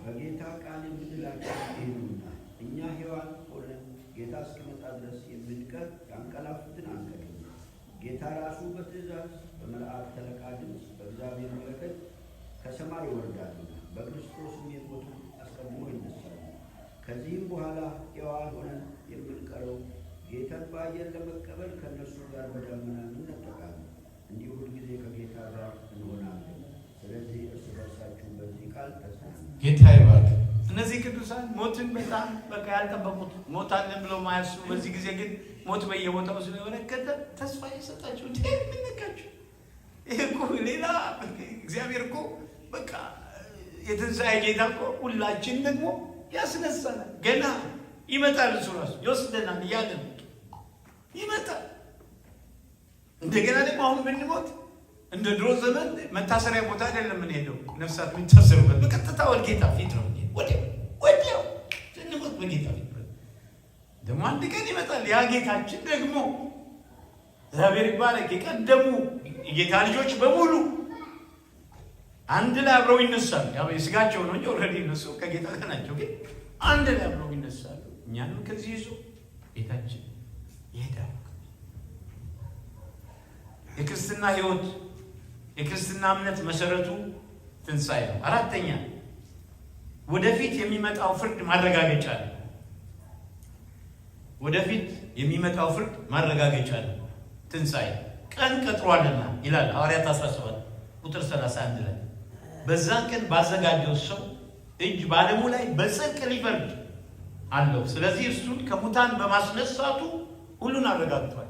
በጌታ ቃል የምንላቸው ይህኑና እኛ ሕያዋን ሆነን ጌታ እስኪመጣ ድረስ የምንቀር ያንቀላፉትን አንቀድም። ጌታ ራሱ በትእዛዝ በመልአክ አለቃ ድምፅ በእግዚአብሔር መለከት ከሰማይ ይወርዳልና በክርስቶስም የሞቱ አስቀድሞ ይነሳሉ። ከዚህም በኋላ ሕያዋን ሆነን የምንቀረው ጌታን በአየር ለመቀበል ከእነርሱ ጋር በደመና እንነጠቃለን። እንዲሁ ሁልጊዜ ከጌታ ጋር እንሆናለን። ስለዚህ እርስ በርሳችሁ በዚህ ቃል ተጽናኑ። ጌታ ይባርክ። እነዚህ ቅዱሳን ሞትን በጣም በቃ ያልጠበቁት ሞት አለን ብለው ማያስቡ፣ በዚህ ጊዜ ግን ሞት በየቦታው ስለተመለከተ ተስፋ የሰጣቸው ምንነካቸው። ይሄ እኮ ሌላ እግዚአብሔር እኮ በቃ የትንሣኤ ጌታ እኮ ሁላችን ደግሞ ያስነሳናል። ገና ይመጣል፣ እሱ ራሱ ይወስደናል እያለ ነው ይመጣል። እንደገና ደግሞ አሁን ብንሞት እንደ ድሮ ዘመን መታሰሪያ ቦታ አይደለም የምንሄደው። ነፍሳት የሚታሰሩበት በቀጥታ ወደ ጌታ ፊት ነው። ወዲያው ስንሞት በጌታ ፊት ደግሞ አንድ ቀን ይመጣል። ያ ጌታችን ደግሞ እግዚአብሔር ይባረክ። የቀደሙ የጌታ ልጆች በሙሉ አንድ ላይ አብረው ይነሳሉ። ያው የስጋቸው ነው እንጂ ኦልሬዲ እነሱ ከጌታ ጋር ናቸው። ግን አንድ ላይ አብረው ይነሳሉ። እኛንም ከዚህ ይዞ ጌታችን ይሄዳል። የክርስትና ሕይወት የክርስትና እምነት መሰረቱ ትንሣኤ ነው። አራተኛ ወደፊት የሚመጣው ፍርድ ማረጋገጫ ነው። ወደፊት የሚመጣው ፍርድ ማረጋገጫ ነው። ትንሣኤ ቀን ቀጥሯልና ይላል ሐዋርያት 17:31 ላይ በዛን ቀን ባዘጋጀው ሰው እጅ በዓለሙ ላይ በጽድቅ ሊፈርድ አለው። ስለዚህ እሱን ከሙታን በማስነሳቱ ሁሉን አረጋግጧል።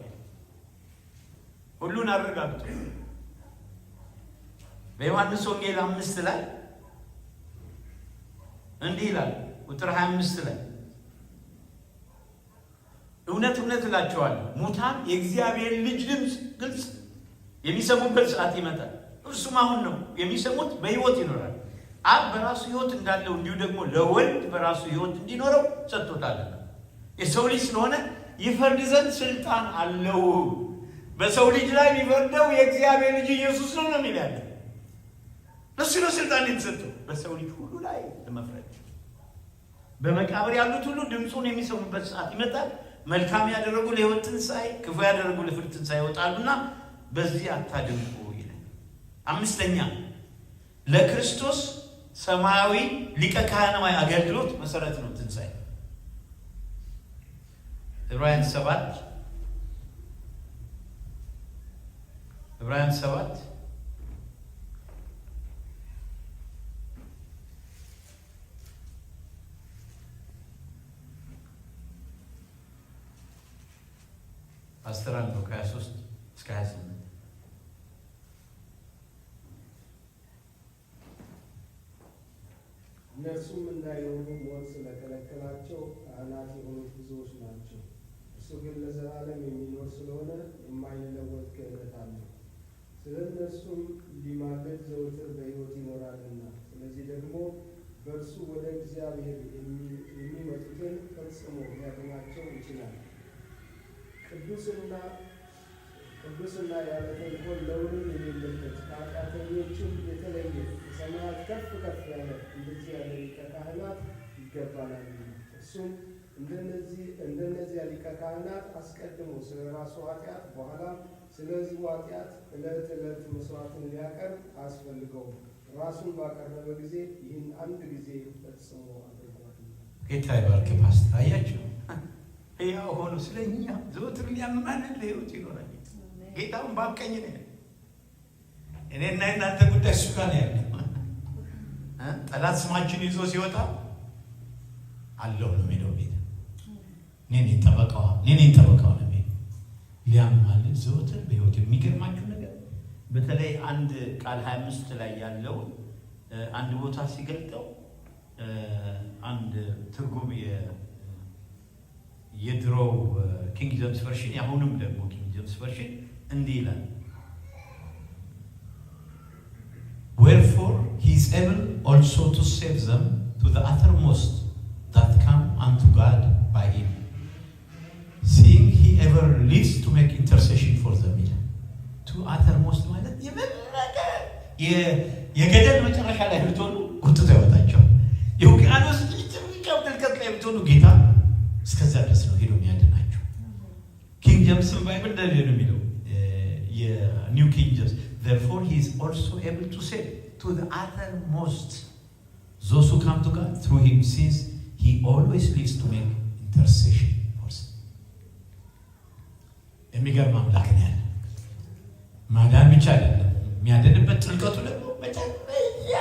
ሁሉን አረጋግጧል። በዮሐንስ ወንጌል 5 ላይ እንዲህ ይላል ቁጥር 25 ላይ እውነት እውነት እላቸዋለሁ ሙታን የእግዚአብሔር ልጅ ድምፅ ግልጽ የሚሰሙበት ሰዓት ይመጣል፣ እርሱም አሁን ነው። የሚሰሙት በሕይወት ይኖራል። አብ በራሱ ሕይወት እንዳለው እንዲሁ ደግሞ ለወልድ በራሱ ሕይወት እንዲኖረው ሰጥቶታልና የሰው ልጅ ስለሆነ ይፈርድ ዘንድ ስልጣን አለው። በሰው ልጅ ላይ የሚፈርደው የእግዚአብሔር ልጅ ኢየሱስ ነው ነው የሚል ያለ እሱ ነው ስልጣን የተሰጠው በሰው ልጅ ሁሉ ላይ ለመፍረድ። በመቃብር ያሉት ሁሉ ድምፁን የሚሰሙበት ሰዓት ይመጣል። መልካም ያደረጉ ለሕይወት ትንሣኤ፣ ክፉ ያደረጉ ለፍርድ ትንሣኤ ይወጣሉና በዚህ አታድንቁ ይላል። አምስተኛ ለክርስቶስ ሰማያዊ ሊቀ ካህናዊ አገልግሎት መሰረት ነው ትንሣኤ። ዕብራውያን 7 11 ነው ከ23 እስከ 28 እነርሱም እንዳይሆኑ ሞት ስለከለከላቸው ካህናት የሆኑት ብዙዎች ናቸው። እርሱ ግን ለዘላለም የሚኖር ስለሆነ የማይለወጥ ክህነት አለው። ስለ እነርሱም ሊማልድ ዘወትር በሕይወት ይኖራልና። ስለዚህ ደግሞ በእርሱ ወደ እግዚአብሔር የሚመጡትን ፈጽሞ ሊያድናቸው ይችላል። ቅዱስና ያለ ተንኮል ነውርም የሌለበት ከኃጢአተኞችም የተለየ ከሰማያት ከፍ ከፍ ያለ እንደዚህ ያለ ሊቀ ካህናት ይገባናል። እርሱም እንደነዚያ ሊቀ ካህናት አስቀድሞ ስለ ራሱ ኃጢአት በኋላም ስለ ሕዝቡ ኃጢአት ዕለት ዕለት መስዋዕትን ሊያቀርብ አያስፈልገውም። ራሱን ባቀረበ ጊዜ ይህን አንድ ጊዜ ፈጽሞ አድርጓል። ጌታ ይባርክ። ፓስተር አያችሁ፣ ያው ሆኖ ስለኛ ዘወትር ሊያማልድ ለሕይወት ይኖራል። ጌታውን ባቀኝ ነው። እኔና እናንተ ጉዳይ እሱ ጋር ነው ያለው። ጠላት ስማችን ይዞ ሲወጣ አለው ነው የሚለው ቤት እኔ ጠበቃዋ ነው ሊያማልድ ዘወትር በሕይወት። የሚገርማችሁ ነገር በተለይ አንድ ቃል 25 ላይ ያለው አንድ ቦታ ሲገልጠው አንድ ትርጉም የድሮው ኪንግ ጄምስ ቨርሽን ያሁንም ደግሞ ኪንግ ጄምስ ቨርሽን እንዲህ ይላል፣ wherefore he is able also to save them to the uttermost that come unto God by him, seeing he ever lives to make intercession for them. to uttermost ማለት የገደል መጨረሻ ላይ ብትሆኑ ቁጥጥ ያወጣቸው የውቅያኖስ ጥልቀት ላይ ብትሆኑ ጌታ እስከዛ ድረስ ነው ሄዶ የሚያድናቸው። ኪንግ ጄምስን ባይብል እንደዚህ ነው የሚለው የኒው ኪንግ ጄምስ therefore he is also able to save to the uttermost those who come to God through him, since he always lives to make intercession for them. የሚገርም አምላክ ነው ያለ። ማዳን ብቻ አይደለም የሚያድንበት ጥልቀቱ ደግሞ መጨረሻ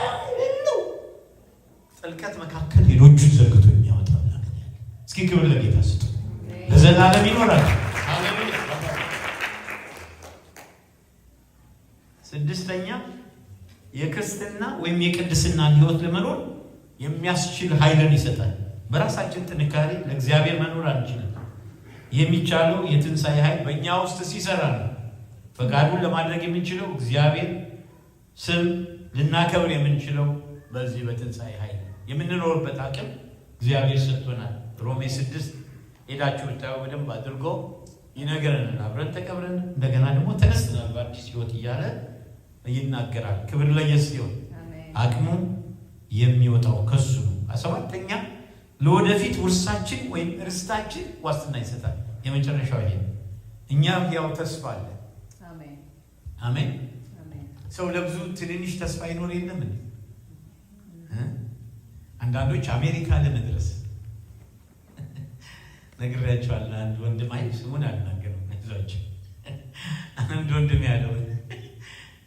ነው። ጥልቀት መካከል ሄዶቹን ዘርግቶ የሚያወጣ አምላክ ነው ያለ። እስኪ ክብር ለጌታ ስጡ። ለዘላለም ይኖራል። ስድስተኛ የክርስትና ወይም የቅድስና ሕይወት ለመኖር የሚያስችል ኃይልን ይሰጣል። በራሳችን ጥንካሬ ለእግዚአብሔር መኖር አንችልም። የሚቻለው የትንሣኤ ኃይል በእኛ ውስጥ ሲሰራ ነው። ፈቃዱን ለማድረግ የምንችለው እግዚአብሔር ስም ልናከብር የምንችለው በዚህ በትንሣኤ ኃይል የምንኖርበት አቅም እግዚአብሔር ሰጥቶናል። ሮሜ 6 ሄዳችሁ ብታዩ በደንብ አድርጎ ይነገረናል። አብረን ተቀብረን እንደገና ደግሞ ተነስተናል በአዲስ ሕይወት እያለ ይናገራል። ክብር ለኢየሱስ ይሁን። አቅሙ የሚወጣው ከሱ ነው። ሰባተኛ ለወደፊት ውርሳችን ወይም ርስታችን ዋስትና ይሰጣል። የመጨረሻው ይሄ እኛም ያው ተስፋ አለ። አሜን። ሰው ለብዙ ትንንሽ ተስፋ ይኖር የለም እንዴ? አንዳንዶች አሜሪካ ለመድረስ ነግሬያቸዋለሁ። አንድ ወንድም አይ ስሙን አልናገርም አይዟቸው። አንድ ወንድም ያለው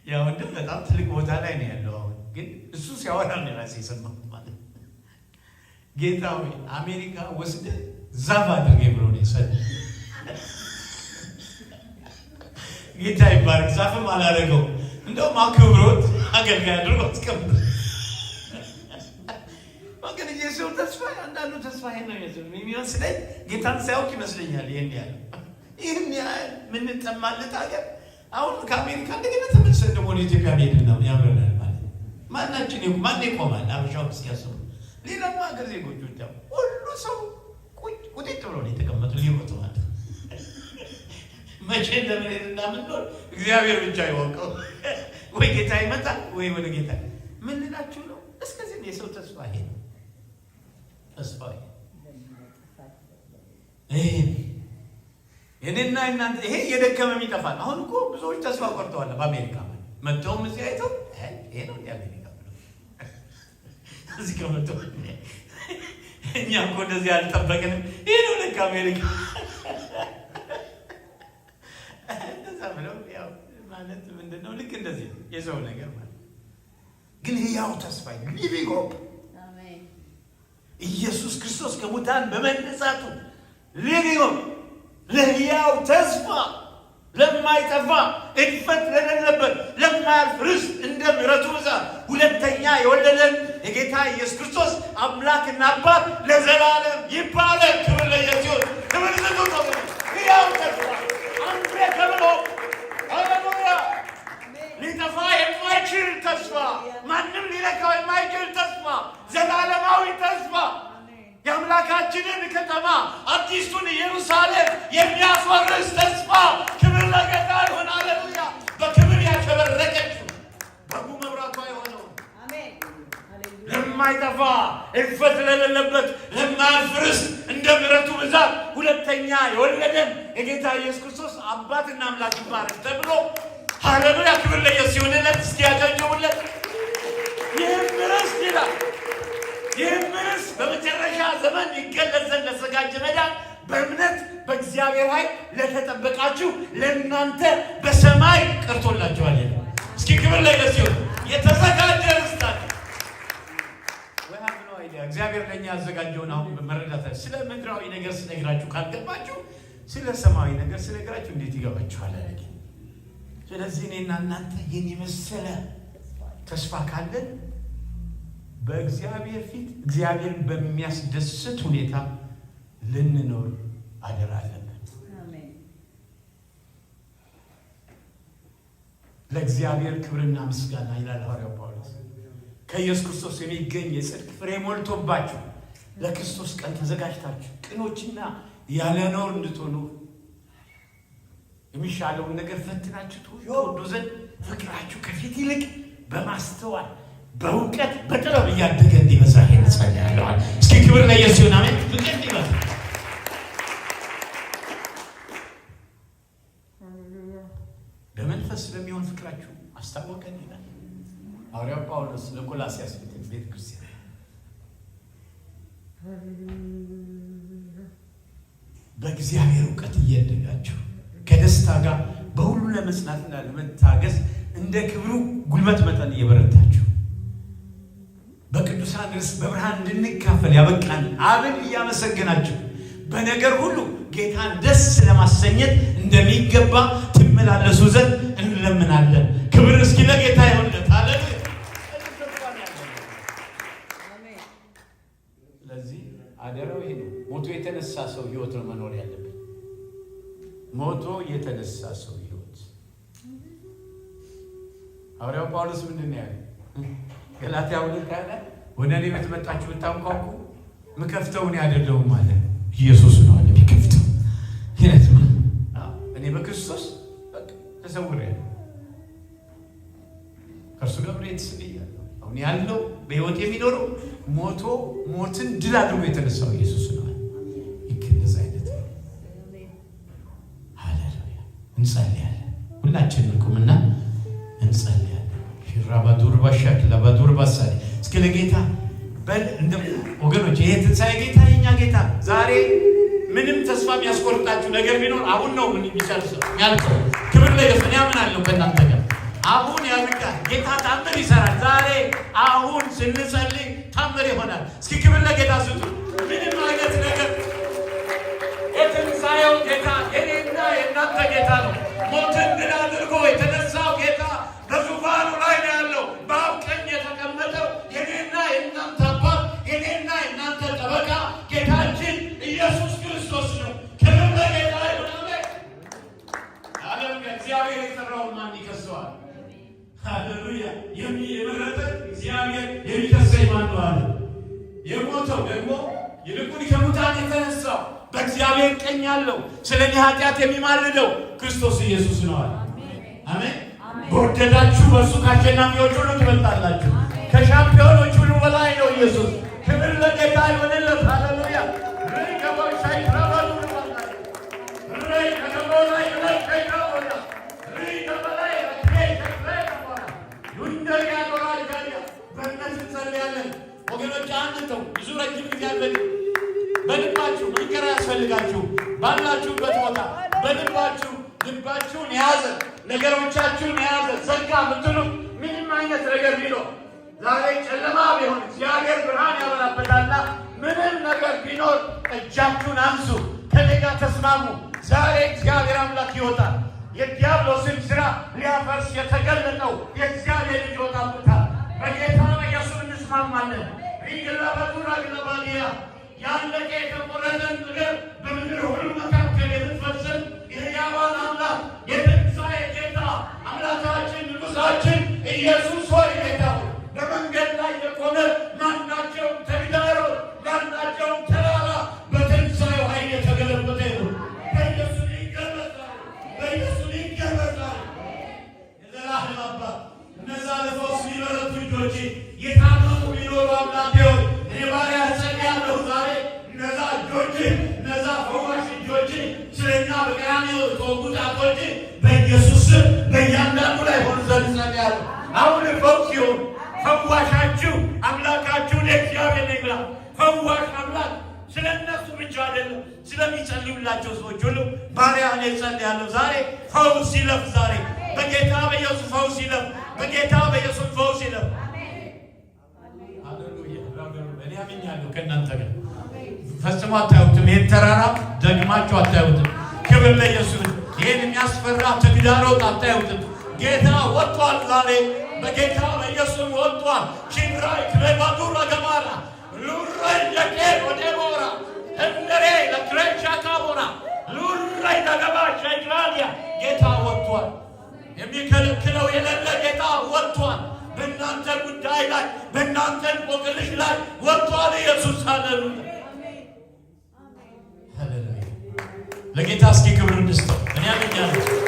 ያ ወንድም በጣም ትልቅ ቦታ ላይ ነው ያለው። አሁን ግን እሱ ሲያወራ ነው ራሴ የሰማሁት ማለት ጌታ ሆይ አሜሪካ ወስደህ ዛፍ አድርገህ ብሎ ነው የሰጠው። ጌታ ይባርክ። ዛፍም አላደረገው እንደውም አክብሮት አገልጋይ አድርጎ አስቀምጦ ወገን የሰው ተስፋ አንዳንዱ ተስፋ ነው የሚመስለኝ ጌታን ሳያውቅ ይመስለኛል። ይህን ያህል የምንጠማለት ሀገር አሁን ከአሜሪካ እንደገና ተመልሰን ደግሞ ወደ ኢትዮጵያ ሄድን ነው ያምረናል ማለት ማን ይቆማል? አበሻው እስኪያስቡ ሌላማ ሀገር ዜጎች ሁሉ ሰው ቁጥጥ ብሎ ነው የተቀመጡ ሊወጡ ማለት መቼ እንደምን እንዳምንኖር እግዚአብሔር ብቻ ይወቀው። ወይ ጌታ ይመጣል ወይ ወደ ጌታ ምን ልላችሁ ነው። እስከዚህ የሰው ተስፋ ይሄ ነው። ተስፋ ይሄ የኔና እናንተ ይሄ የደከመም ይጠፋል። አሁን እኮ ብዙዎች ተስፋ ቆርጠዋል። በአሜሪካ መጥተውም እዚህ አይተው ይሄ ነው ያለ እዚህ ከመጡ እኛ እኮ እንደዚህ አልጠበቅንም። ይሄ ነው ለካ አሜሪካ እንደዛ ብለው ያው ማለት ምንድነው ልክ እንደዚህ የሰው ነገር ማለት ግን ያው ተስፋ ሊቪንግ ሆፕ አሜን። ኢየሱስ ክርስቶስ ከሙታን በመነሳቱ ሊቪንግ ሆፕ ለሕያው ተስፋ ለማይጠፋ እድፈት ለሌለበት ለማያልፍ ርስት እንደ ምሕረቱ ብዛት ሁለተኛ የወለደን የጌታ ኢየሱስ ክርስቶስ አምላክና አባት ለዘላለም ይባረክ። ክብር ለኢየሱስ ክብር ለዘላለም ሕያው ተስፋ አንብሬከብሎ ሃሌሉያ ሊጠፋ የማይችል ተስፋ ማንም ሊነካው የማይችል ተስፋ ዘላለማዊ ተስፋ የአምላካችንን ከተማ አዲሱን ኢየሩሳሌም የሚያስወርስ ተስፋ ክብር ለጌታ ይሁን። ሃሌሉያ በክብር ያሸበረቀችው በጉ መብራቷ የሆነው አሜን ለማይጠፋ እልፈት ለሌለበት ለማያልፍ ርስት እንደ ምሕረቱ ብዛት ሁለተኛ የወለደን የጌታ ኢየሱስ ክርስቶስ አባትና አምላክ ይባረክ ተብሎ ሃሌሉያ ክብር ለኢየሱስ ይሁንለት። እስኪ ያጨብጭቡለት። ይህም ርስት ይላል ይህም ርስት በመጨረሻ ዘመን ይገለጽ ዘንድ ለተዘጋጀ መዳን በእምነት በእግዚአብሔር ኃይል ለተጠበቃችሁ ለእናንተ በሰማይ ቀርቶላችኋል። እስኪ ክብር ለኢየሱስ ይሁን። የተዘጋጀ ርስት አለ። እግዚአብሔር ለእኛ ያዘጋጀውን አሁን በመረዳት ስለ ምድራዊ ነገር ስነግራችሁ ካልገባችሁ ስለ ሰማያዊ ነገር ስነግራችሁ እንዴት ይገባችኋል? ስለዚህ እኔና እናንተ ይህን የመሰለ ተስፋ ካለን በእግዚአብሔር ፊት እግዚአብሔር በሚያስደስት ሁኔታ ልንኖር አደራ አለብን። ለእግዚአብሔር ክብርና ምስጋና ይላል ሐዋርያው ጳውሎስ። ከኢየሱስ ክርስቶስ የሚገኝ የጽድቅ ፍሬ ሞልቶባችሁ ለክርስቶስ ቀን ተዘጋጅታችሁ ቅኖችና ያለ ነውር እንድትሆኑ የሚሻለውን ነገር ፈትናችሁ ትወዱ ዘንድ ፍቅራችሁ ከፊት ይልቅ በማስተዋል በእውቀት በጥበብ እያደገ እንዲበዛ እንጸልያለሁ። እስኪ ክብር ለኢየሱስ ይሁን። አሜን። ፍቅር እንዲበዛ በመንፈስ ስለሚሆን ፍቅራችሁ አስታወቀን ይላል ሐዋርያው ጳውሎስ ለቆላስይስ ቤተክርስቲያን። በእግዚአብሔር እውቀት እያደጋችሁ ከደስታ ጋር በሁሉ ለመጽናትና ለመታገዝ እንደ ክብሩ ጉልበት መጠን እየበረታችሁ በቅዱሳን ርስት በብርሃን እንድንካፈል ያበቃን አብን እያመሰገናችሁ በነገር ሁሉ ጌታን ደስ ለማሰኘት እንደሚገባ ትመላለሱ ዘንድ እንለምናለን። ክብር እስኪ ለጌታ ይሁንለት። ሃሌሉያ። ስለዚህ አደራው ይሄ ነው። ሞቶ የተነሳ ሰው ህይወት ነው መኖር ያለበት። ሞቶ የተነሳ ሰው ህይወት። ሐዋርያው ጳውሎስ ምንድን ነው ያለው? ገላትያ 2 ላይ ወደ እኔ ብትመጣችሁ ብታንኳኩ ምከፍተው እኔ አይደለሁም ማለት ኢየሱስ ነው አለ የሚከፍተው። እኔ በክርስቶስ ተሰውሬያለሁ፣ ከእርሱ ጋር ተሰቅያለሁ። አሁን ያለው በህይወት የሚኖረው ሞትን ድል አድርጎ የተነሳው ኢየሱስ ነው። ይከነዛ አይነት ሃሌሉያ። እንጸልያለን። ሁላችንም ቁምና እንጸልያለን። ሽራባዱር ባሻክ ለባዱር ባሳሌ እስኪ ለጌታ በል እንደ ወገኖች ይሄ ትንሣኤ ጌታ የኛ ጌታ ዛሬ ምንም ተስፋ የሚያስቆርጣችሁ ነገር ቢኖር አሁን ነው። ምን ይቻልሰው ያልከው ክብር ለኢየሱስ። እኔ አምናለሁ ከእናንተ ጋር አሁን ያልቃል። ጌታ ታምር ይሰራል። ዛሬ አሁን ስንጸልይ ታምር ይሆናል። እስኪ ክብር ለጌታ ስጡ። ምንም አይነት ነገር የትንሣኤው ጌታ የኔና የእናንተ ጌታ ነው። ሞትን ድል አድርጎ የተነሳው ጌታ በዙፋኑ ላይ ነው ያለው። በአብ ቀኝ የተቀመጠው የኔና የእናንተ አባት የኔና የእናንተ ጠበቃ ጌታችን ኢየሱስ ክርስቶስ ነው። ክብር ለጌታ ይሁን። አሜን። እግዚአብሔር የጠራውን ማን ይከሰዋል? ሃሌሉያ። የመረጠ እግዚአብሔር የሚከሰኝ ማን ነው አለ። የሞተው ደግሞ ይልቁን ከሙታን የተነሳው በእግዚአብሔር ቀኝ ያለው ስለኔ ኃጢአት የሚማልደው ክርስቶስ ኢየሱስ ነው አለ። አሜን። በወደዳችሁ በእርሱ ከአሸናፊዎች ሁሉ ትበልጣላችሁ። ከሻምፒዮኖች ሁሉ በላይ ነው ኢየሱስ። ክብር ለጌታ ይሁንለት። ሃሌሉያ። በእምነት እንጸልያለን። ወገኖች አንተው ብዙ ረጅም ጊዜ አለኝ። በልባችሁ ምንከራ ያስፈልጋችሁ ባላችሁበት ቦታ በልባችሁ ልባችሁን የያዘ ነገሮቻችሁን የያዘ ዘጋ ምትሉ ምንም አይነት ነገር ቢኖር ዛሬ ጨለማ ቢሆን እግዚአብሔር ብርሃን ያበራበታልና ምንም ነገር ቢኖር እጃችሁን አንሱ፣ ከኔ ጋር ተስማሙ። ዛሬ እግዚአብሔር አምላክ ይወጣል። የዲያብሎስን ስራ ሊያፈርስ የተገለጠው የእግዚአብሔር ልጅ ይወጣበታል። በጌታ በኢየሱስ እንስማማለን። ሪግላ በቱራ ግለባሊያ ያለቀ የተቆረጠን ነገር በምድር ሁሉ መካከል የምትፈጽም የሕያዋን አምላክ የትንሣኤ ጌታ አምላካችን ንጉሣችን ኢየሱስ ሆይ ጌታ በመንገድ ላይ የቆመ ማናቸውም ተግዳሮት ማናቸውም ተራራ በትንሣኤው ኃይል የተገለበጠ ይሁን። በኢየሱስ ይገለጣል፣ በኢየሱስ ይገለጣል። የዘላለም አባት እነዛ ለፈውስ የሚበረቱ እጆች የታመሙ ቢኖሩ አምላኬ ሆይ እኔ ባሪያህ ጸልያለሁ ዛሬ እነዛ እጆች እነዛ ፈዋሽ እጆች ስለኛ በቀራንዮ የተወጉ ጣቶች በኢየሱስ ስም በእያንዳንዱ ላይ ሆኑ ዘንድ ጸልያለሁ። አሁን ፈውስ ይሁን። ፈዋሻችሁ አምላካችሁን የእግዚአብሔር ነው ይላል። ፈዋሽ አምላክ ስለ እነሱ ብቻ አይደለም ስለሚጸልዩላቸው ሰዎች ሁሉ ባሪያህ እኔ ጸልያለሁ። ዛሬ ፈውስ ይለፍ። ዛሬ በጌታ በኢየሱስ ፈውስ ይለፍ። በጌታ በኢየሱስ ፈውስ ይለፍ። ሃሌሉያ። እኔ አምኛለሁ ከእናንተ ጋር ፈጽሞ አታዩትም። ይህን ተራራ ደግማችሁ አታዩትም። ክብር ለኢየሱስ። ይህን የሚያስፈራ ተግዳሮት አታዩትም። ጌታ ወጥቷል። ዛሬ በጌታ በኢየሱስ ወጥቷል። ኪብራይ ክሬባዱራ ገማራ ሉራይ ለቄ ወደቦራ ህምሬ ለክሬሻ ካቦራ ሉራይ ለገባ ሸይክራዲያ ጌታ ወጥቷል። የሚከለክለው የሌለ ጌታ ወጥቷል። በእናንተ ጉዳይ ላይ በእናንተ እንቆቅልሽ ላይ ወጥቷል ኢየሱስ። ሃሌሉያ ሃሌሉያ። ለጌታ እስኪ ክብር እንስጠው። እኔ አምኛለሁ።